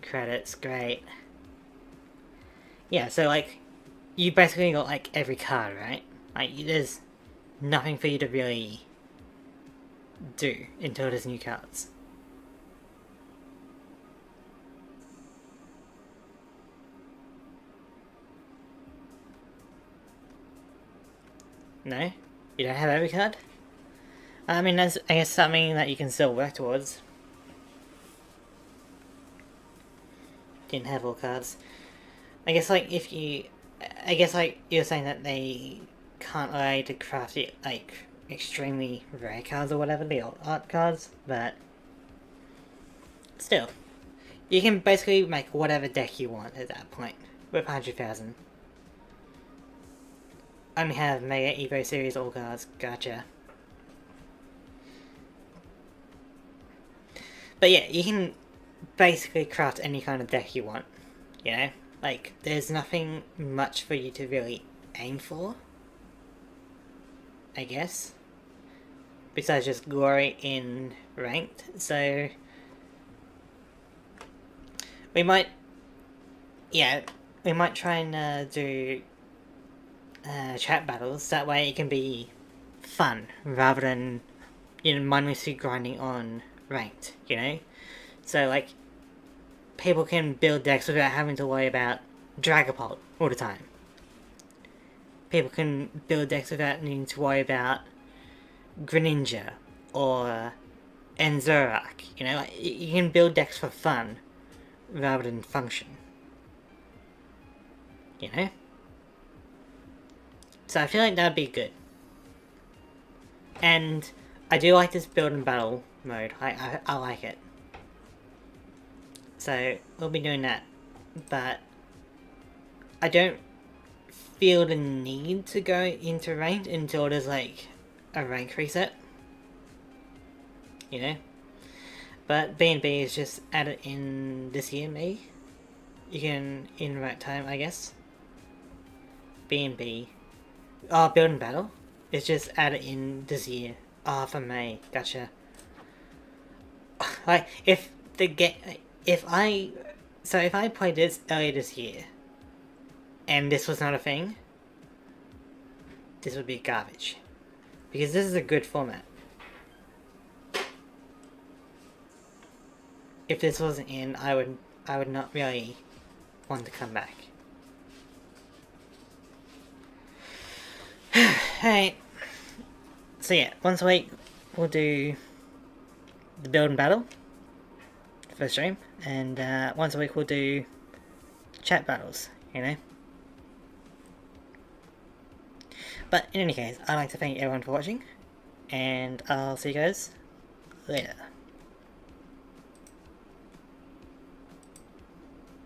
credits, great. Yeah, so like, you basically got like every card, right? Like, there's nothing for you to really do until there's new cards. No? You don't have every card? I mean, that's, I guess, something that you can still work towards. Didn't have all cards. I guess, like, if you... I guess, like, you're saying that they can't allow you to craft it, like, extremely rare cards or whatever, the old art cards, but... Still. You can basically make whatever deck you want at that point, with 100,000. Only have Mega Evo Series all cards, gotcha. But yeah, you can basically craft any kind of deck you want, you know? Like, there's nothing much for you to really aim for, I guess. Besides just glory in ranked, so... We might... Yeah, we might try and do chat battles, that way it can be fun, rather than, you know, mindlessly grinding on ranked, you know? So, like, people can build decks without having to worry about Dragapult all the time. people can build decks without needing to worry about Greninja or Xerosic. You know, like, you can build decks for fun rather than function. You know? So I feel like that'd be good. And I do like this build and battle mode. I like it. So we'll be doing that. But I don't feel the need to go into ranked until there's like a rank reset. You know? But B&B is just added in this year, maybe? You can, in the right time, I guess. B&B. Oh, Build and Battle? It's just added in this year. Oh, for May. Gotcha. Like, if I played this earlier this year, and this was not a thing, this would be garbage. Because this is a good format. If this wasn't in, I would not really want to come back. Alright. So yeah, once a week we'll do the build and battle for stream, and once a week we'll do chat battles, you know. But in any case, I'd like to thank everyone for watching, and I'll see you guys later.